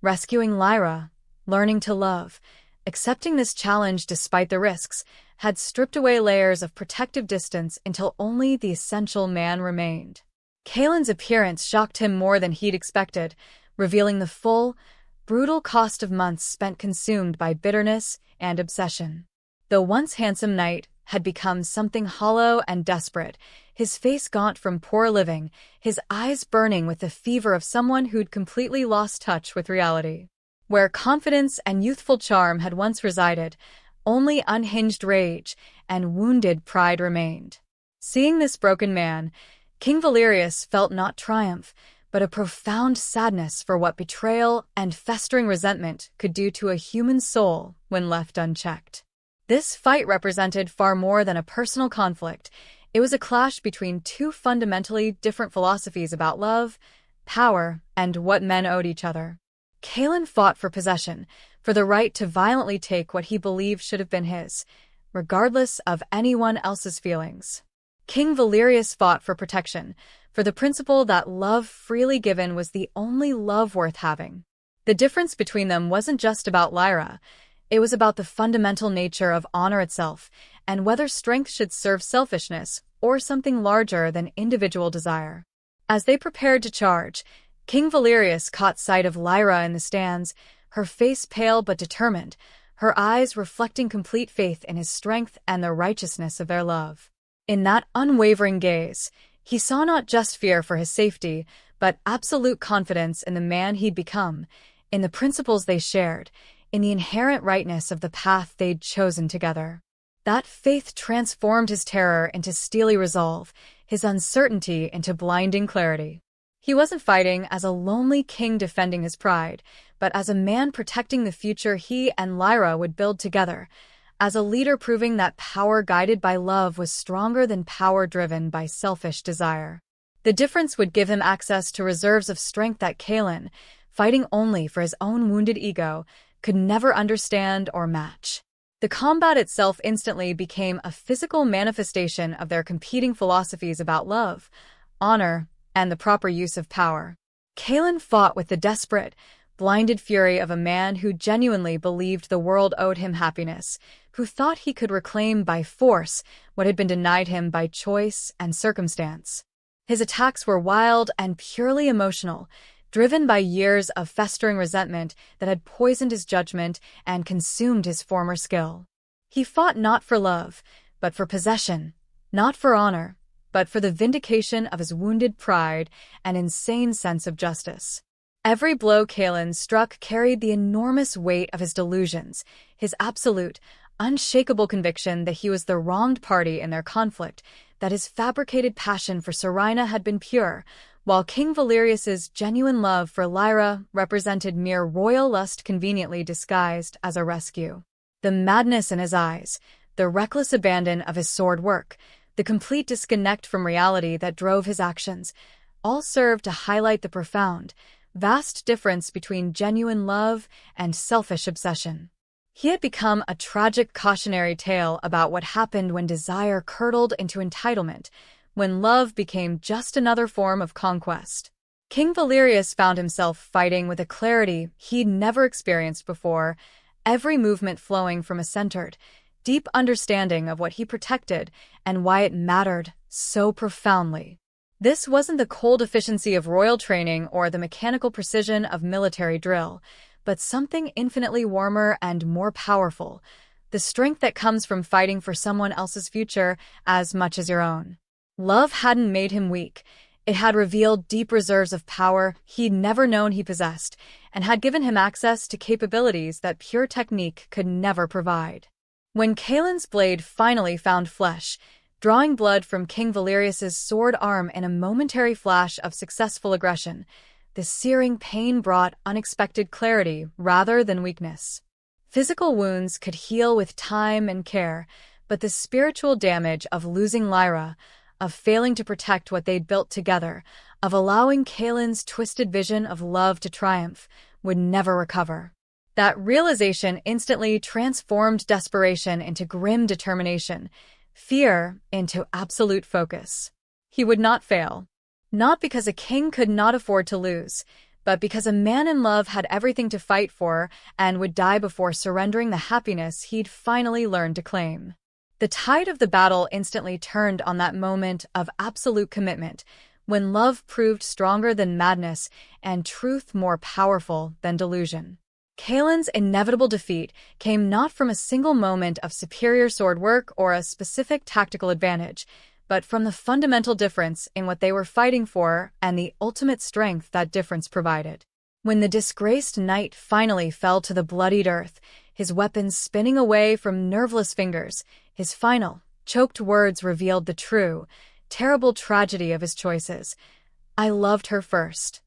Speaker 1: rescuing Lyra, learning to love, accepting this challenge despite the risks, had stripped away layers of protective distance until only the essential man remained. Caelen's appearance shocked him more than he'd expected, revealing the full, brutal cost of months spent consumed by bitterness and obsession. The once handsome knight had become something hollow and desperate, his face gaunt from poor living, his eyes burning with the fever of someone who'd completely lost touch with reality. Where confidence and youthful charm had once resided, only unhinged rage and wounded pride remained. Seeing this broken man, King Valerius felt not triumph, but a profound sadness for what betrayal and festering resentment could do to a human soul when left unchecked. This fight represented far more than a personal conflict. It was a clash between two fundamentally different philosophies about love, power, and what men owed each other. Caelen fought for possession, for the right to violently take what he believed should have been his, regardless of anyone else's feelings. King Valerius fought for protection, for the principle that love freely given was the only love worth having. The difference between them wasn't just about Lyra. It was about the fundamental nature of honor itself, and whether strength should serve selfishness or something larger than individual desire. As they prepared to charge, King Valerius caught sight of Lyra in the stands, her face pale but determined, her eyes reflecting complete faith in his strength and the righteousness of their love. In that unwavering gaze, he saw not just fear for his safety, but absolute confidence in the man he'd become, in the principles they shared, in the inherent rightness of the path they'd chosen together. That faith transformed his terror into steely resolve, his uncertainty into blinding clarity. He wasn't fighting as a lonely king defending his pride, but as a man protecting the future he and Lyra would build together, as a leader proving that power guided by love was stronger than power driven by selfish desire. The difference would give him access to reserves of strength that Caelen, fighting only for his own wounded ego, could never understand or match. The combat itself instantly became a physical manifestation of their competing philosophies about love, honor, and the proper use of power. Caelen fought with the desperate, blinded fury of a man who genuinely believed the world owed him happiness, who thought he could reclaim by force what had been denied him by choice and circumstance. His attacks were wild and purely emotional, driven by years of festering resentment that had poisoned his judgment and consumed his former skill. He fought not for love, but for possession, not for honor, but for the vindication of his wounded pride and insane sense of justice. Every blow Caelen struck carried the enormous weight of his delusions, his absolute, unshakable conviction that he was the wronged party in their conflict, that his fabricated passion for Sorina had been pure, while King Valerius's genuine love for Lyra represented mere royal lust conveniently disguised as a rescue. The madness in his eyes, the reckless abandon of his sword work, the complete disconnect from reality that drove his actions, all served to highlight the profound, vast difference between genuine love and selfish obsession. He had become a tragic cautionary tale about what happened when desire curdled into entitlement, when love became just another form of conquest. King Valerius found himself fighting with a clarity he'd never experienced before, every movement flowing from a centered, deep understanding of what he protected and why it mattered so profoundly. This wasn't the cold efficiency of royal training or the mechanical precision of military drill, but something infinitely warmer and more powerful, the strength that comes from fighting for someone else's future as much as your own. Love hadn't made him weak. It had revealed deep reserves of power he'd never known he possessed, and had given him access to capabilities that pure technique could never provide. When Caelen's blade finally found flesh, drawing blood from King Valerius's sword arm in a momentary flash of successful aggression, the searing pain brought unexpected clarity rather than weakness. Physical wounds could heal with time and care, but the spiritual damage of losing Lyra, of failing to protect what they'd built together, of allowing Caelen's twisted vision of love to triumph, would never recover. That realization instantly transformed desperation into grim determination, fear into absolute focus. He would not fail. Not because a king could not afford to lose, but because a man in love had everything to fight for and would die before surrendering the happiness he'd finally learned to claim. The tide of the battle instantly turned on that moment of absolute commitment, when love proved stronger than madness and truth more powerful than delusion. Caelen's inevitable defeat came not from a single moment of superior sword work or a specific tactical advantage, but from the fundamental difference in what they were fighting for and the ultimate strength that difference provided. When the disgraced knight finally fell to the bloodied earth, his weapons spinning away from nerveless fingers, his final, choked words revealed the true, terrible tragedy of his choices. I loved her first.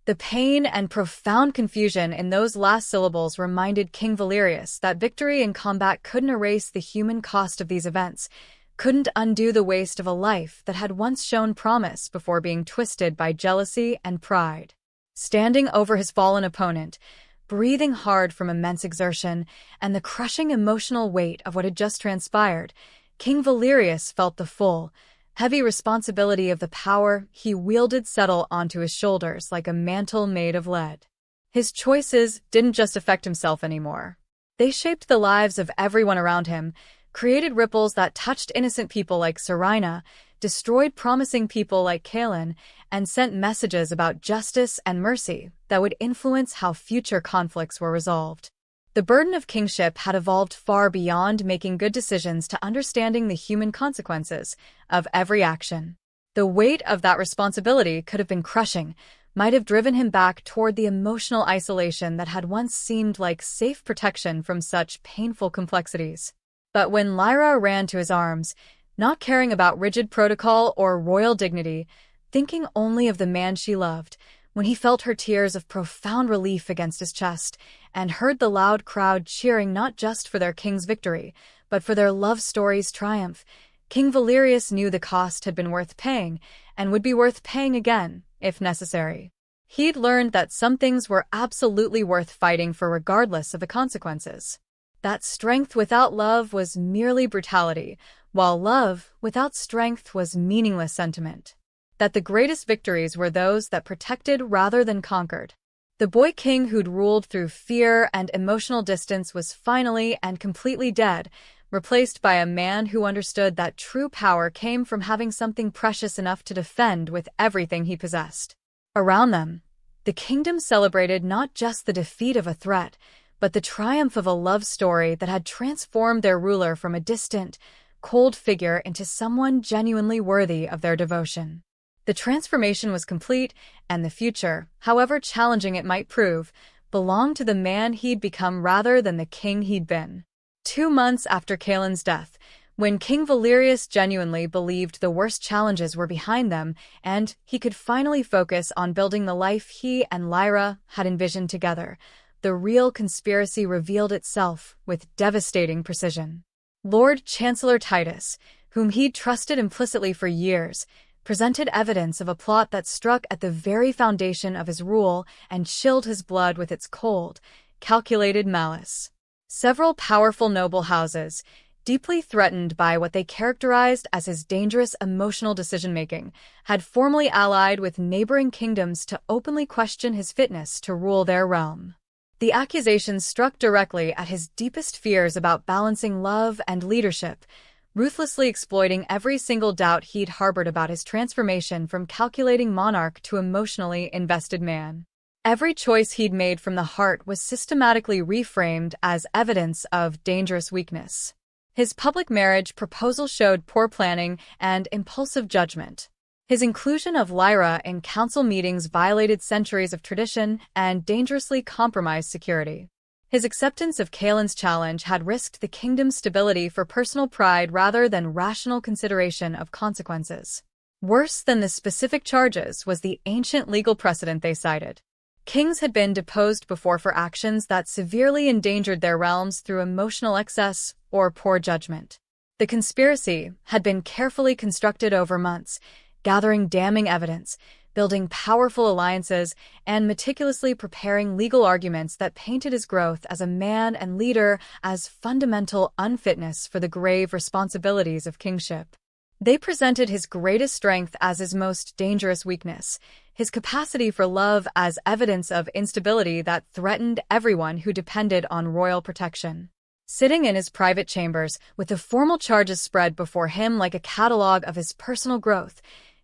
Speaker 1: The pain and profound confusion in those last syllables reminded King Valerius that victory in combat couldn't erase the human cost of these events, couldn't undo the waste of a life that had once shown promise before being twisted by jealousy and pride. Standing over his fallen opponent, breathing hard from immense exertion and the crushing emotional weight of what had just transpired, King Valerius felt the full, heavy responsibility of the power he wielded settle onto his shoulders like a mantle made of lead. His choices didn't just affect himself anymore. They shaped the lives of everyone around him, created ripples that touched innocent people like Sorina, destroyed promising people like Caelen, and sent messages about justice and mercy that would influence how future conflicts were resolved. The burden of kingship had evolved far beyond making good decisions to understanding the human consequences of every action. The weight of that responsibility could have been crushing, might have driven him back toward the emotional isolation that had once seemed like safe protection from such painful complexities. But when Lyra ran to his arms, not caring about rigid protocol or royal dignity, thinking only of the man she loved, when he felt her tears of profound relief against his chest and heard the loud crowd cheering not just for their king's victory, but for their love story's triumph, King Valerius knew the cost had been worth paying and would be worth paying again, if necessary. He'd learned that some things were absolutely worth fighting for regardless of the consequences. That strength without love was merely brutality, while love without strength was meaningless sentiment. That the greatest victories were those that protected rather than conquered. The boy king who'd ruled through fear and emotional distance was finally and completely dead, replaced by a man who understood that true power came from having something precious enough to defend with everything he possessed. Around them, the kingdom celebrated not just the defeat of a threat, but the triumph of a love story that had transformed their ruler from a distant, cold figure into someone genuinely worthy of their devotion. The transformation was complete, and the future, however challenging it might prove, belonged to the man he'd become rather than the king he'd been. 2 months after Caelen's death, when King Valerius genuinely believed the worst challenges were behind them and he could finally focus on building the life he and Lyra had envisioned together, the real conspiracy revealed itself with devastating precision. Lord Chancellor Titus, whom he'd trusted implicitly for years, presented evidence of a plot that struck at the very foundation of his rule and chilled his blood with its cold, calculated malice. Several powerful noble houses, deeply threatened by what they characterized as his dangerous emotional decision-making, had formally allied with neighboring kingdoms to openly question his fitness to rule their realm. The accusations struck directly at his deepest fears about balancing love and leadership, ruthlessly exploiting every single doubt he'd harbored about his transformation from calculating monarch to emotionally invested man. Every choice he'd made from the heart was systematically reframed as evidence of dangerous weakness. His public marriage proposal showed poor planning and impulsive judgment. His inclusion of Lyra in council meetings violated centuries of tradition and dangerously compromised security. His acceptance of Caelen's challenge had risked the kingdom's stability for personal pride rather than rational consideration of consequences. Worse than the specific charges was the ancient legal precedent they cited. Kings had been deposed before for actions that severely endangered their realms through emotional excess or poor judgment. The conspiracy had been carefully constructed over months, gathering damning evidence, building powerful alliances, and meticulously preparing legal arguments that painted his growth as a man and leader as fundamental unfitness for the grave responsibilities of kingship. They presented his greatest strength as his most dangerous weakness, his capacity for love as evidence of instability that threatened everyone who depended on royal protection. Sitting in his private chambers, with the formal charges spread before him like a catalogue of his personal growth,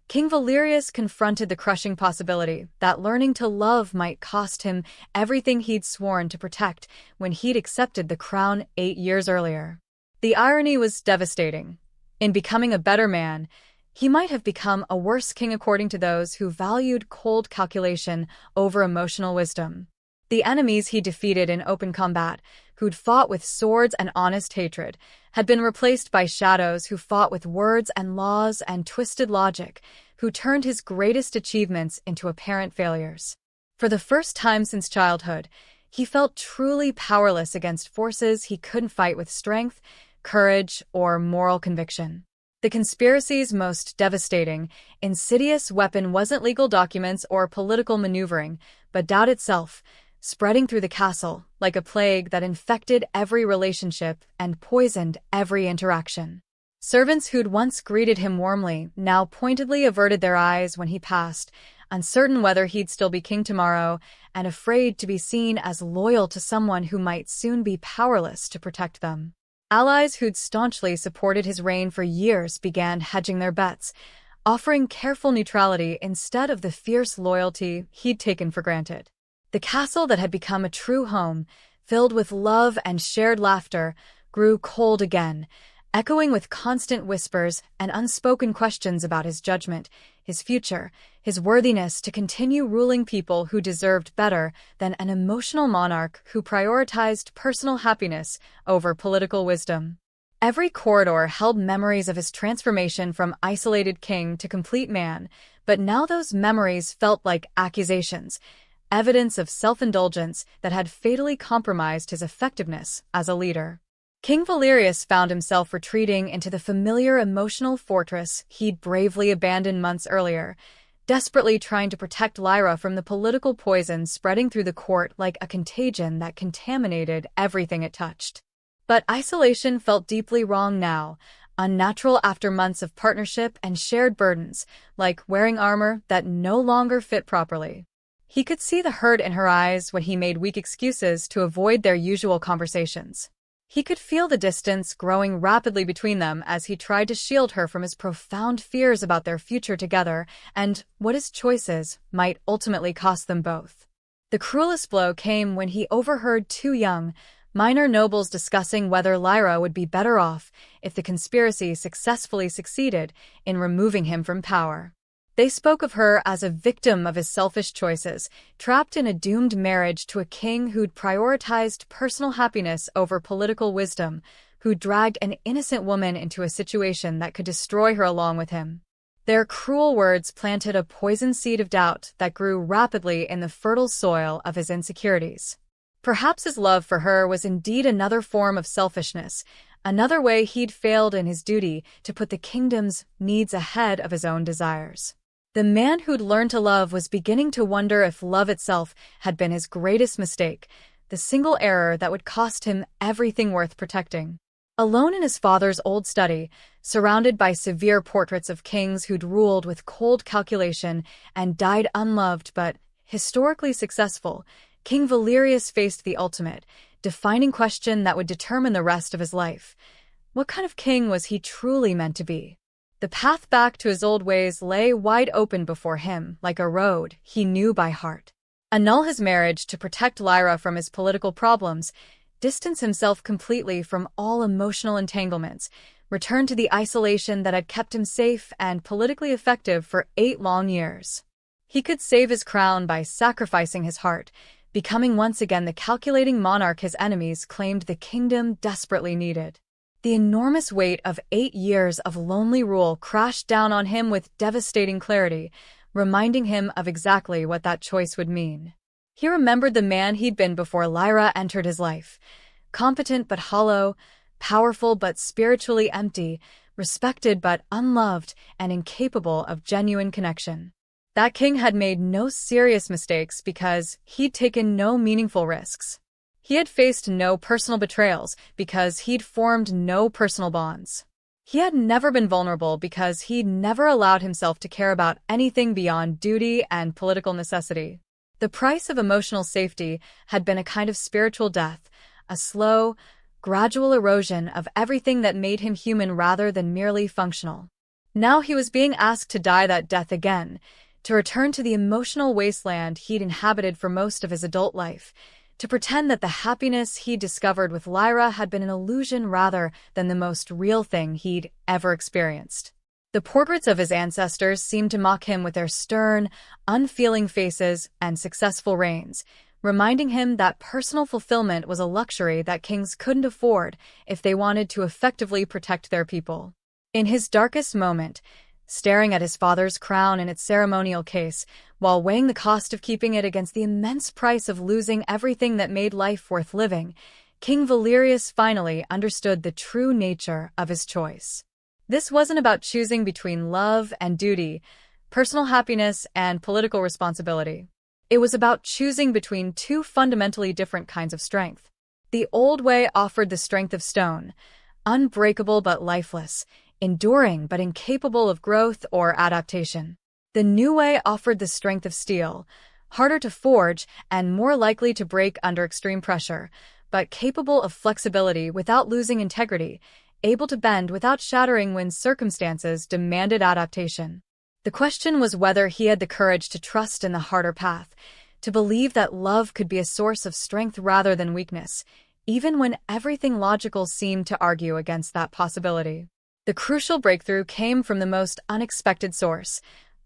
Speaker 1: King Valerius confronted the crushing possibility that learning to love might cost him everything he'd sworn to protect when he'd accepted the crown 8 years earlier. The irony was devastating. In becoming a better man, he might have become a worse king according to those who valued cold calculation over emotional wisdom. The enemies he defeated in open combat, who'd fought with swords and honest hatred, had been replaced by shadows who fought with words and laws and twisted logic, who turned his greatest achievements into apparent failures. For the first time since childhood, he felt truly powerless against forces he couldn't fight with strength, courage, or moral conviction. The conspiracy's most devastating, insidious weapon wasn't legal documents or political maneuvering, but doubt itself, spreading through the castle like a plague that infected every relationship and poisoned every interaction. Servants who'd once greeted him warmly now pointedly averted their eyes when he passed, uncertain whether he'd still be king tomorrow, and afraid to be seen as loyal to someone who might soon be powerless to protect them. Allies who'd staunchly supported his reign for years began hedging their bets, offering careful neutrality instead of the fierce loyalty he'd taken for granted. The castle that had become a true home, filled with love and shared laughter, grew cold again, echoing with constant whispers and unspoken questions about his judgment, his future, his worthiness to continue ruling people who deserved better than an emotional monarch who prioritized personal happiness over political wisdom. Every corridor held memories of his transformation from isolated king to complete man, but now those memories felt like accusations, evidence of self-indulgence that had fatally compromised his effectiveness as a leader. King Valerius found himself retreating into the familiar emotional fortress he'd bravely abandoned months earlier, desperately trying to protect Lyra from the political poison spreading through the court like a contagion that contaminated everything it touched. But isolation felt deeply wrong now, unnatural after months of partnership and shared burdens, like wearing armor that no longer fit properly. He could see the hurt in her eyes when he made weak excuses to avoid their usual conversations. He could feel the distance growing rapidly between them as he tried to shield her from his profound fears about their future together and what his choices might ultimately cost them both. The cruelest blow came when he overheard two young, minor nobles discussing whether Lyra would be better off if the conspiracy successfully succeeded in removing him from power. They spoke of her as a victim of his selfish choices, trapped in a doomed marriage to a king who'd prioritized personal happiness over political wisdom, who dragged an innocent woman into a situation that could destroy her along with him. Their cruel words planted a poisoned seed of doubt that grew rapidly in the fertile soil of his insecurities. Perhaps his love for her was indeed another form of selfishness, another way he'd failed in his duty to put the kingdom's needs ahead of his own desires. The man who'd learned to love was beginning to wonder if love itself had been his greatest mistake, the single error that would cost him everything worth protecting. Alone in his father's old study, surrounded by severe portraits of kings who'd ruled with cold calculation and died unloved but historically successful, King Valerius faced the ultimate, defining question that would determine the rest of his life. What kind of king was he truly meant to be? The path back to his old ways lay wide open before him, like a road he knew by heart. Annul his marriage to protect Lyra from his political problems, distance himself completely from all emotional entanglements, return to the isolation that had kept him safe and politically effective for 8 long years. He could save his crown by sacrificing his heart, becoming once again the calculating monarch his enemies claimed the kingdom desperately needed. The enormous weight of 8 years of lonely rule crashed down on him with devastating clarity, reminding him of exactly what that choice would mean. He remembered the man he'd been before Lyra entered his life. Competent but hollow, powerful but spiritually empty, respected but unloved, and incapable of genuine connection. That king had made no serious mistakes because he'd taken no meaningful risks. He had faced no personal betrayals because he'd formed no personal bonds. He had never been vulnerable because he'd never allowed himself to care about anything beyond duty and political necessity. The price of emotional safety had been a kind of spiritual death, a slow, gradual erosion of everything that made him human rather than merely functional. Now he was being asked to die that death again, to return to the emotional wasteland he'd inhabited for most of his adult life, to pretend that the happiness he'd discovered with Lyra had been an illusion rather than the most real thing he'd ever experienced. The portraits of his ancestors seemed to mock him with their stern, unfeeling faces and successful reigns, reminding him that personal fulfillment was a luxury that kings couldn't afford if they wanted to effectively protect their people. In his darkest moment, staring at his father's crown in its ceremonial case, while weighing the cost of keeping it against the immense price of losing everything that made life worth living, King Valerius finally understood the true nature of his choice. This wasn't about choosing between love and duty, personal happiness and political responsibility. It was about choosing between two fundamentally different kinds of strength. The old way offered the strength of stone, unbreakable but lifeless, enduring but incapable of growth or adaptation. The new way offered the strength of steel, harder to forge and more likely to break under extreme pressure, but capable of flexibility without losing integrity, able to bend without shattering when circumstances demanded adaptation. The question was whether he had the courage to trust in the harder path, to believe that love could be a source of strength rather than weakness, even when everything logical seemed to argue against that possibility. The crucial breakthrough came from the most unexpected source,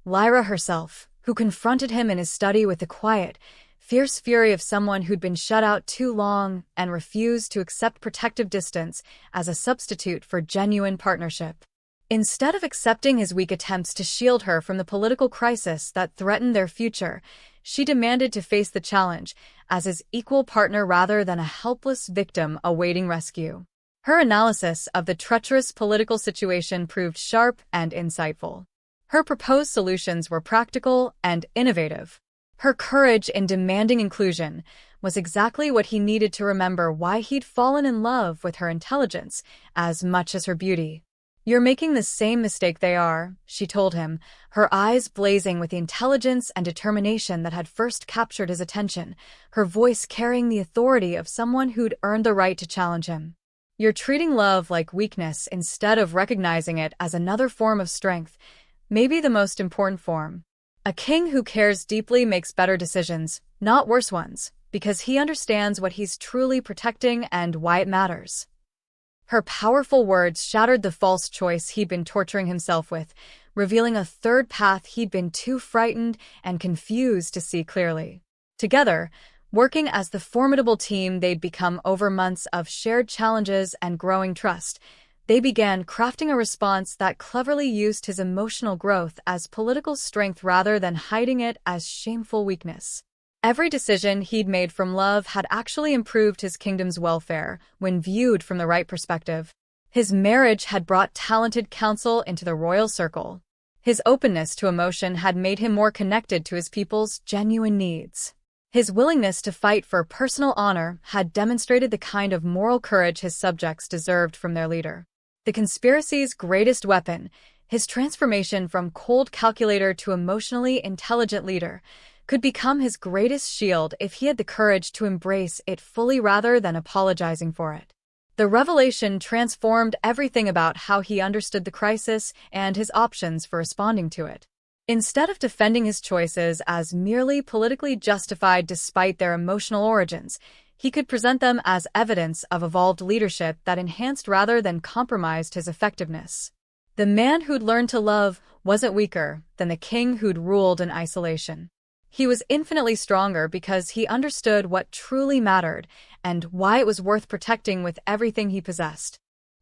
Speaker 1: Lyra herself, who confronted him in his study with the quiet, fierce fury of someone who'd been shut out too long and refused to accept protective distance as a substitute for genuine partnership. Instead of accepting his weak attempts to shield her from the political crisis that threatened their future, she demanded to face the challenge as his equal partner rather than a helpless victim awaiting rescue. Her analysis of the treacherous political situation proved sharp and insightful. Her proposed solutions were practical and innovative. Her courage in demanding inclusion was exactly what he needed to remember why he'd fallen in love with her intelligence as much as her beauty. "You're making the same mistake they are," she told him, her eyes blazing with the intelligence and determination that had first captured his attention, her voice carrying the authority of someone who'd earned the right to challenge him. "You're treating love like weakness instead of recognizing it as another form of strength, maybe the most important form. A king who cares deeply makes better decisions, not worse ones, because he understands what he's truly protecting and why it matters." Her powerful words shattered the false choice he'd been torturing himself with, revealing a third path he'd been too frightened and confused to see clearly. Together, working as the formidable team they'd become over months of shared challenges and growing trust, they began crafting a response that cleverly used his emotional growth as political strength rather than hiding it as shameful weakness. Every decision he'd made from love had actually improved his kingdom's welfare when viewed from the right perspective. His marriage had brought talented counsel into the royal circle. His openness to emotion had made him more connected to his people's genuine needs. His willingness to fight for personal honor had demonstrated the kind of moral courage his subjects deserved from their leader. The conspiracy's greatest weapon, his transformation from cold calculator to emotionally intelligent leader, could become his greatest shield if he had the courage to embrace it fully rather than apologizing for it. The revelation transformed everything about how he understood the crisis and his options for responding to it. Instead of defending his choices as merely politically justified despite their emotional origins, he could present them as evidence of evolved leadership that enhanced rather than compromised his effectiveness. The man who'd learned to love wasn't weaker than the king who'd ruled in isolation. He was infinitely stronger because he understood what truly mattered and why it was worth protecting with everything he possessed.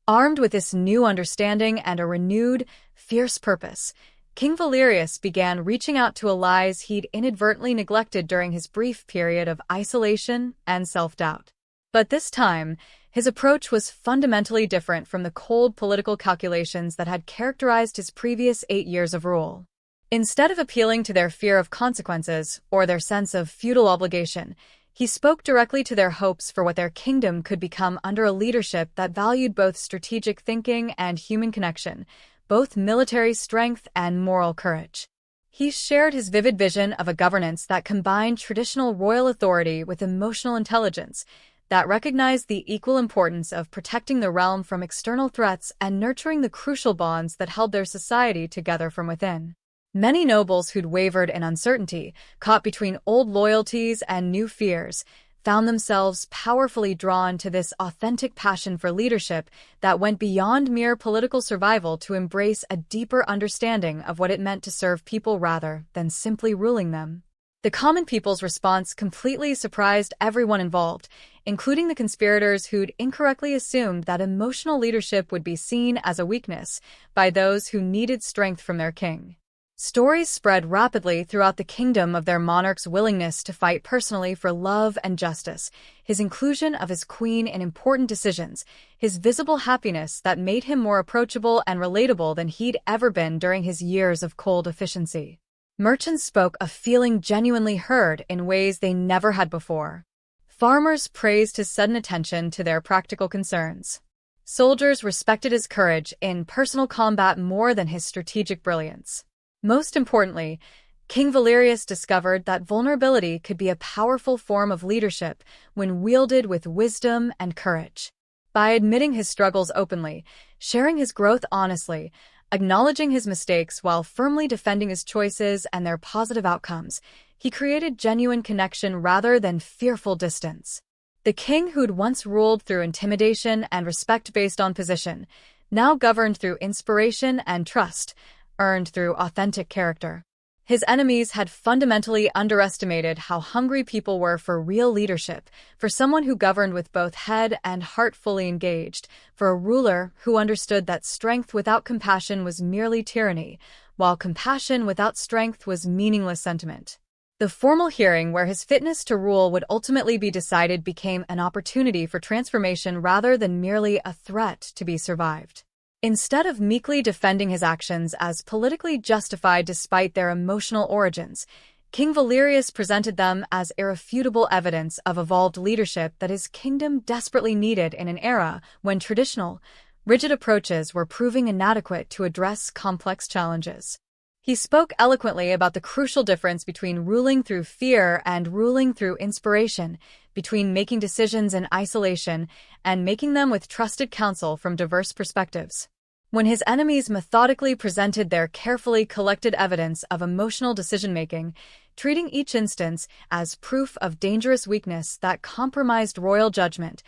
Speaker 1: Armed with this new understanding and a renewed, fierce purpose, King Valerius began reaching out to allies he'd inadvertently neglected during his brief period of isolation and self-doubt. But this time, his approach was fundamentally different from the cold political calculations that had characterized his previous 8 years of rule. Instead of appealing to their fear of consequences or their sense of feudal obligation, he spoke directly to their hopes for what their kingdom could become under a leadership that valued both strategic thinking and human connection, both military strength and moral courage. He shared his vivid vision of a governance that combined traditional royal authority with emotional intelligence, that recognized the equal importance of protecting the realm from external threats and nurturing the crucial bonds that held their society together from within. Many nobles who'd wavered in uncertainty, caught between old loyalties and new fears, found themselves powerfully drawn to this authentic passion for leadership that went beyond mere political survival to embrace a deeper understanding of what it meant to serve people rather than simply ruling them. The common people's response completely surprised everyone involved, including the conspirators who'd incorrectly assumed that emotional leadership would be seen as a weakness by those who needed strength from their king. Stories spread rapidly throughout the kingdom of their monarch's willingness to fight personally for love and justice, his inclusion of his queen in important decisions, his visible happiness that made him more approachable and relatable than he'd ever been during his years of cold efficiency. Merchants spoke of feeling genuinely heard in ways they never had before. Farmers praised his sudden attention to their practical concerns. Soldiers respected his courage in personal combat more than his strategic brilliance. Most importantly, King Valerius discovered that vulnerability could be a powerful form of leadership when wielded with wisdom and courage. By admitting his struggles openly, sharing his growth honestly, acknowledging his mistakes while firmly defending his choices and their positive outcomes, he created genuine connection rather than fearful distance. The king who'd once ruled through intimidation and respect based on position, now governed through inspiration and trust, earned through authentic character. His enemies had fundamentally underestimated how hungry people were for real leadership, for someone who governed with both head and heart fully engaged, for a ruler who understood that strength without compassion was merely tyranny, while compassion without strength was meaningless sentiment. The formal hearing where his fitness to rule would ultimately be decided became an opportunity for transformation rather than merely a threat to be survived. Instead of meekly defending his actions as politically justified despite their emotional origins, King Valerius presented them as irrefutable evidence of evolved leadership that his kingdom desperately needed in an era when traditional, rigid approaches were proving inadequate to address complex challenges. He spoke eloquently about the crucial difference between ruling through fear and ruling through inspiration, between making decisions in isolation and making them with trusted counsel from diverse perspectives. When his enemies methodically presented their carefully collected evidence of emotional decision-making, treating each instance as proof of dangerous weakness that compromised royal judgment,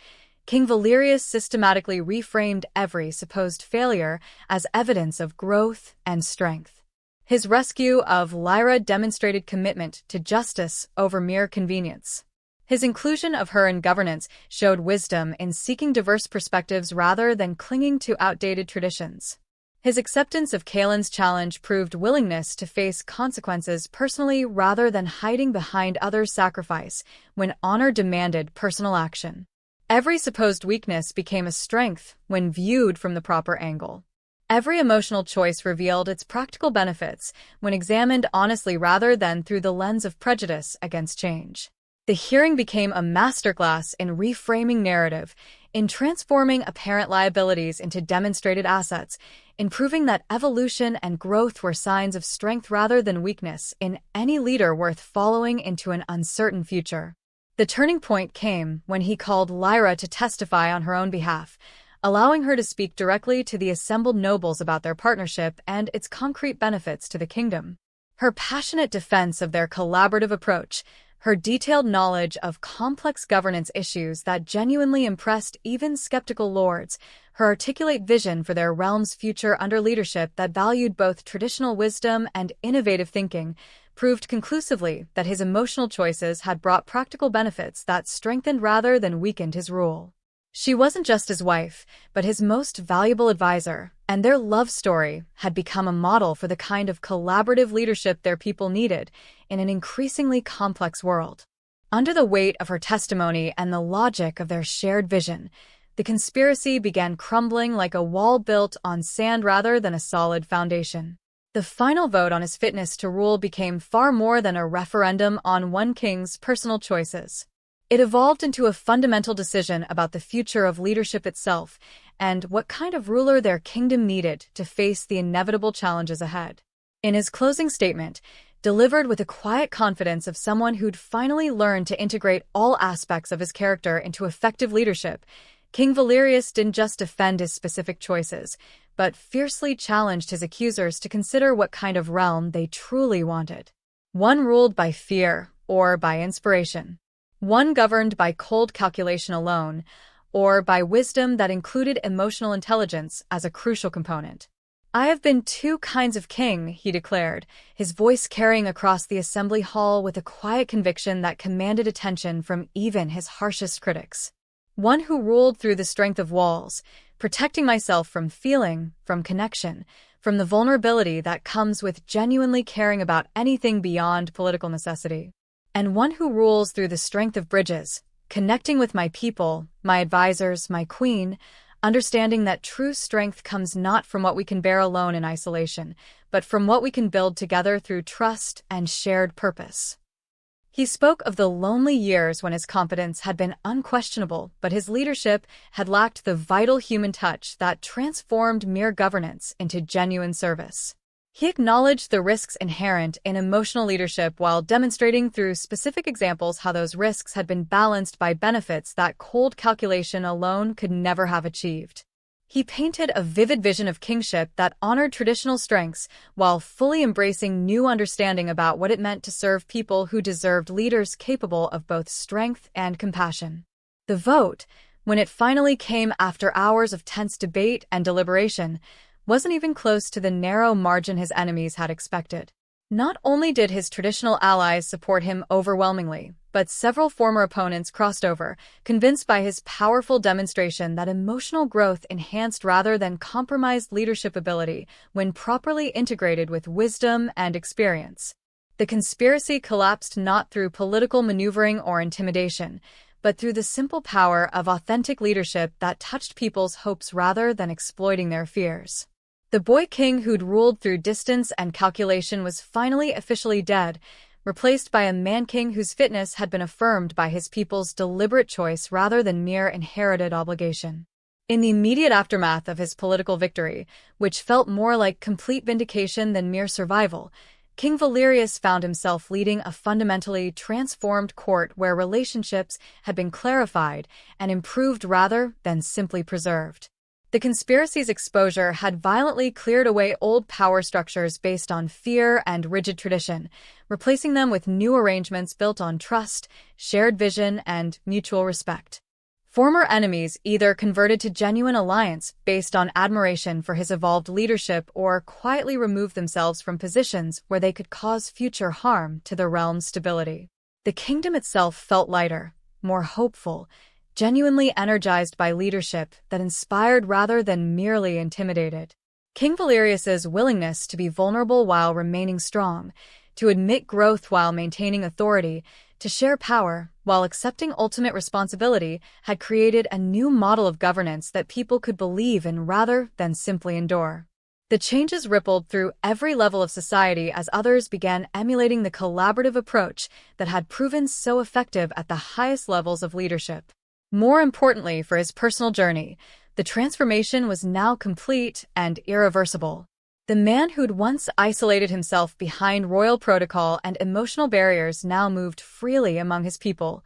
Speaker 1: King Valerius systematically reframed every supposed failure as evidence of growth and strength. His rescue of Lyra demonstrated commitment to justice over mere convenience. His inclusion of her in governance showed wisdom in seeking diverse perspectives rather than clinging to outdated traditions. His acceptance of Caelen's challenge proved willingness to face consequences personally rather than hiding behind others' sacrifice when honor demanded personal action. Every supposed weakness became a strength when viewed from the proper angle. Every emotional choice revealed its practical benefits when examined honestly rather than through the lens of prejudice against change. The hearing became a masterclass in reframing narrative, in transforming apparent liabilities into demonstrated assets, in proving that evolution and growth were signs of strength rather than weakness in any leader worth following into an uncertain future. The turning point came when he called Lyra to testify on her own behalf, allowing her to speak directly to the assembled nobles about their partnership and its concrete benefits to the kingdom. Her passionate defense of their collaborative approach, her detailed knowledge of complex governance issues that genuinely impressed even skeptical lords, her articulate vision for their realm's future under leadership that valued both traditional wisdom and innovative thinking, proved conclusively that his emotional choices had brought practical benefits that strengthened rather than weakened his rule. She wasn't just his wife, but his most valuable advisor, and their love story had become a model for the kind of collaborative leadership their people needed in an increasingly complex world. Under the weight of her testimony and the logic of their shared vision, the conspiracy began crumbling like a wall built on sand rather than a solid foundation. The final vote on his fitness to rule became far more than a referendum on one king's personal choices. It evolved into a fundamental decision about the future of leadership itself and what kind of ruler their kingdom needed to face the inevitable challenges ahead. In his closing statement, delivered with the quiet confidence of someone who'd finally learned to integrate all aspects of his character into effective leadership, King Valerius didn't just defend his specific choices, but fiercely challenged his accusers to consider what kind of realm they truly wanted. One ruled by fear or by inspiration. One governed by cold calculation alone, or by wisdom that included emotional intelligence as a crucial component. "I have been two kinds of king," he declared, his voice carrying across the assembly hall with a quiet conviction that commanded attention from even his harshest critics. "One who ruled through the strength of walls, protecting myself from feeling, from connection, from the vulnerability that comes with genuinely caring about anything beyond political necessity. And one who rules through the strength of bridges, connecting with my people, my advisors, my queen, understanding that true strength comes not from what we can bear alone in isolation, but from what we can build together through trust and shared purpose." He spoke of the lonely years when his competence had been unquestionable, but his leadership had lacked the vital human touch that transformed mere governance into genuine service. He acknowledged the risks inherent in emotional leadership while demonstrating through specific examples how those risks had been balanced by benefits that cold calculation alone could never have achieved. He painted a vivid vision of kingship that honored traditional strengths while fully embracing new understanding about what it meant to serve people who deserved leaders capable of both strength and compassion. The vote, when it finally came after hours of tense debate and deliberation, wasn't even close to the narrow margin his enemies had expected. Not only did his traditional allies support him overwhelmingly, but several former opponents crossed over, convinced by his powerful demonstration that emotional growth enhanced rather than compromised leadership ability when properly integrated with wisdom and experience. The conspiracy collapsed not through political maneuvering or intimidation, but through the simple power of authentic leadership that touched people's hopes rather than exploiting their fears. The boy king who'd ruled through distance and calculation was finally officially dead, replaced by a man-king whose fitness had been affirmed by his people's deliberate choice rather than mere inherited obligation. In the immediate aftermath of his political victory, which felt more like complete vindication than mere survival, King Valerius found himself leading a fundamentally transformed court where relationships had been clarified and improved rather than simply preserved. The conspiracy's exposure had violently cleared away old power structures based on fear and rigid tradition, replacing them with new arrangements built on trust, shared vision, and mutual respect. Former enemies either converted to genuine alliance based on admiration for his evolved leadership or quietly removed themselves from positions where they could cause future harm to the realm's stability. The kingdom itself felt lighter, more hopeful, genuinely energized by leadership that inspired rather than merely intimidated. King Valerius's willingness to be vulnerable while remaining strong, to admit growth while maintaining authority, to share power while accepting ultimate responsibility had created a new model of governance that people could believe in rather than simply endure. The changes rippled through every level of society as others began emulating the collaborative approach that had proven so effective at the highest levels of leadership. More importantly for his personal journey, the transformation was now complete and irreversible. The man who'd once isolated himself behind royal protocol and emotional barriers now moved freely among his people,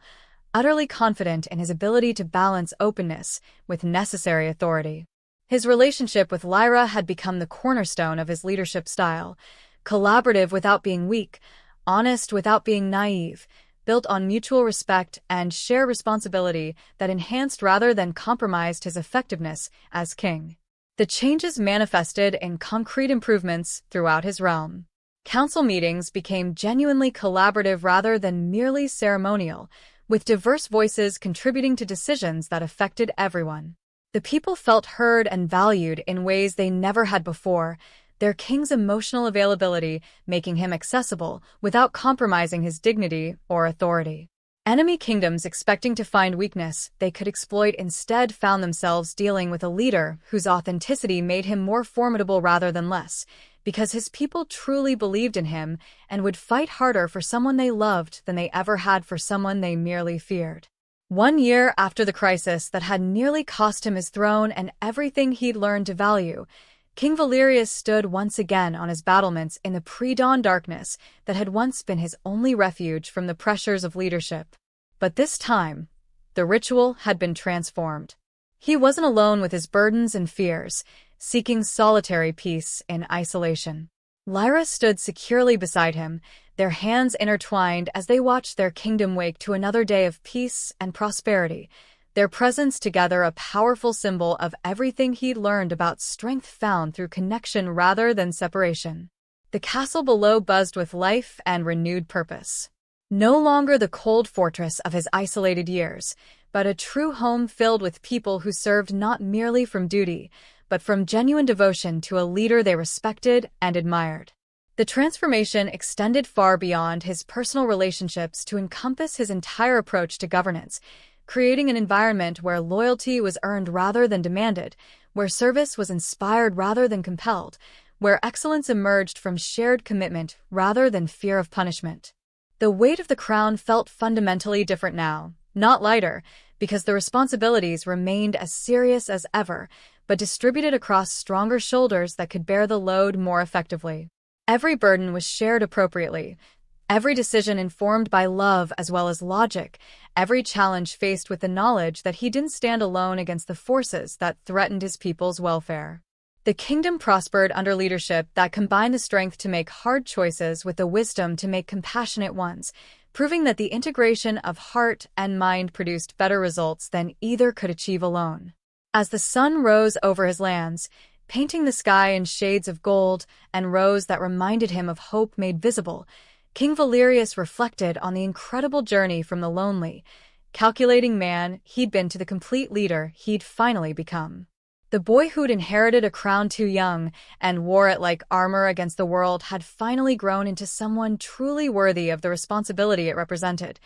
Speaker 1: utterly confident in his ability to balance openness with necessary authority. His relationship with Lyra had become the cornerstone of his leadership style, collaborative without being weak, honest without being naive, built on mutual respect and shared responsibility that enhanced rather than compromised his effectiveness as king. The changes manifested in concrete improvements throughout his realm. Council meetings became genuinely collaborative rather than merely ceremonial, with diverse voices contributing to decisions that affected everyone. The people felt heard and valued in ways they never had before, their king's emotional availability making him accessible without compromising his dignity or authority. Enemy kingdoms expecting to find weakness they could exploit instead found themselves dealing with a leader whose authenticity made him more formidable rather than less, because his people truly believed in him and would fight harder for someone they loved than they ever had for someone they merely feared. 1 year after the crisis that had nearly cost him his throne and everything he'd learned to value, King Valerius stood once again on his battlements in the pre-dawn darkness that had once been his only refuge from the pressures of leadership. But this time, the ritual had been transformed. He wasn't alone with his burdens and fears, seeking solitary peace in isolation. Lyra stood securely beside him, their hands intertwined as they watched their kingdom wake to another day of peace and prosperity, their presence together a powerful symbol of everything he'd learned about strength found through connection rather than separation. The castle below buzzed with life and renewed purpose. No longer the cold fortress of his isolated years, but a true home filled with people who served not merely from duty, but from genuine devotion to a leader they respected and admired. The transformation extended far beyond his personal relationships to encompass his entire approach to governance, creating an environment where loyalty was earned rather than demanded, where service was inspired rather than compelled, where excellence emerged from shared commitment rather than fear of punishment. The weight of the crown felt fundamentally different now, not lighter, because the responsibilities remained as serious as ever, but distributed across stronger shoulders that could bear the load more effectively. Every burden was shared appropriately, every decision informed by love as well as logic, every challenge faced with the knowledge that he didn't stand alone against the forces that threatened his people's welfare. The kingdom prospered under leadership that combined the strength to make hard choices with the wisdom to make compassionate ones, proving that the integration of heart and mind produced better results than either could achieve alone. As the sun rose over his lands, painting the sky in shades of gold and rose that reminded him of hope made visible, King Valerius reflected on the incredible journey from the lonely, calculating man he'd been to the complete leader he'd finally become. The boy who'd inherited a crown too young and wore it like armor against the world had finally grown into someone truly worthy of the responsibility it represented,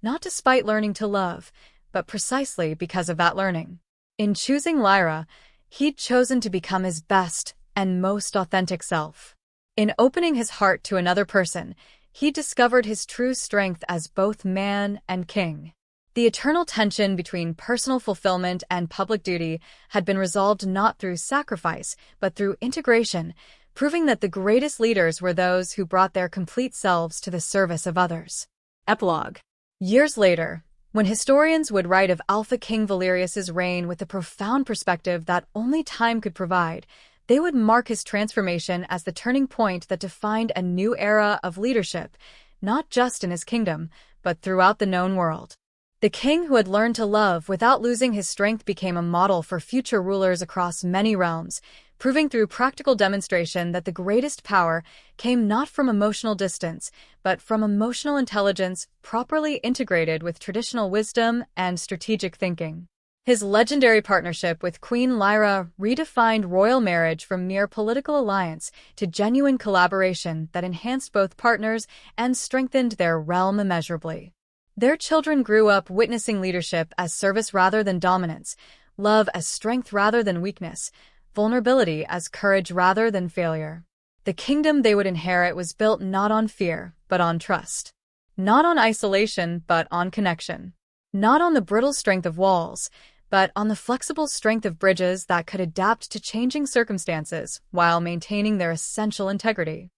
Speaker 1: not despite learning to love, but precisely because of that learning. In choosing Lyra, he'd chosen to become his best and most authentic self. In opening his heart to another person, he discovered his true strength as both man and king. The eternal tension between personal fulfillment and public duty had been resolved not through sacrifice, but through integration, proving that the greatest leaders were those who brought their complete selves to the service of others. Epilogue. Years later, when historians would write of Alpha King Valerius's reign with the profound perspective that only time could provide, they would mark his transformation as the turning point that defined a new era of leadership, not just in his kingdom, but throughout the known world. The king who had learned to love without losing his strength became a model for future rulers across many realms, proving through practical demonstration that the greatest power came not from emotional distance, but from emotional intelligence properly integrated with traditional wisdom and strategic thinking. His legendary partnership with Queen Lyra redefined royal marriage from mere political alliance to genuine collaboration that enhanced both partners and strengthened their realm immeasurably. Their children grew up witnessing leadership as service rather than dominance, love as strength rather than weakness, vulnerability as courage rather than failure. The kingdom they would inherit was built not on fear, but on trust. Not on isolation, but on connection. Not on the brittle strength of walls, but on the flexible strength of bridges that could adapt to changing circumstances while maintaining their essential integrity.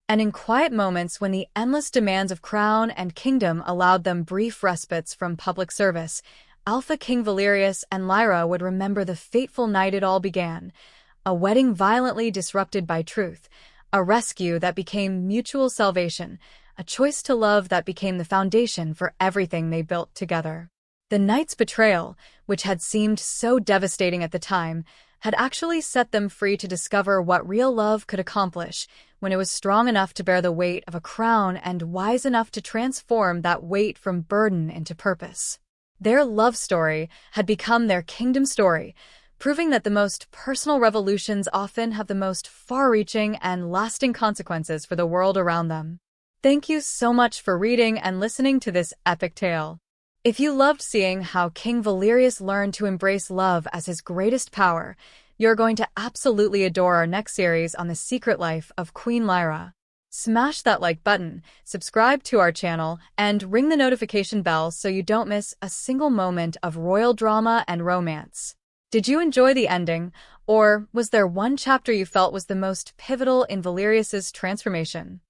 Speaker 1: And in quiet moments when the endless demands of crown and kingdom allowed them brief respites from public service, Alpha King Valerius and Lyra would remember the fateful night it all began, a wedding violently disrupted by truth, a rescue that became mutual salvation, a choice to love that became the foundation for everything they built together. The knight's betrayal, which had seemed so devastating at the time, had actually set them free to discover what real love could accomplish when it was strong enough to bear the weight of a crown and wise enough to transform that weight from burden into purpose. Their love story had become their kingdom story, proving that the most personal revolutions often have the most far-reaching and lasting consequences for the world around them. Thank you so much for reading and listening to this epic tale. If you loved seeing how King Valerius learned to embrace love as his greatest power, you're going to absolutely adore our next series on the secret life of Queen Lyra. Smash that like button, subscribe to our channel, and ring the notification bell so you don't miss a single moment of royal drama and romance. Did you enjoy the ending, or was there one chapter you felt was the most pivotal in Valerius's transformation?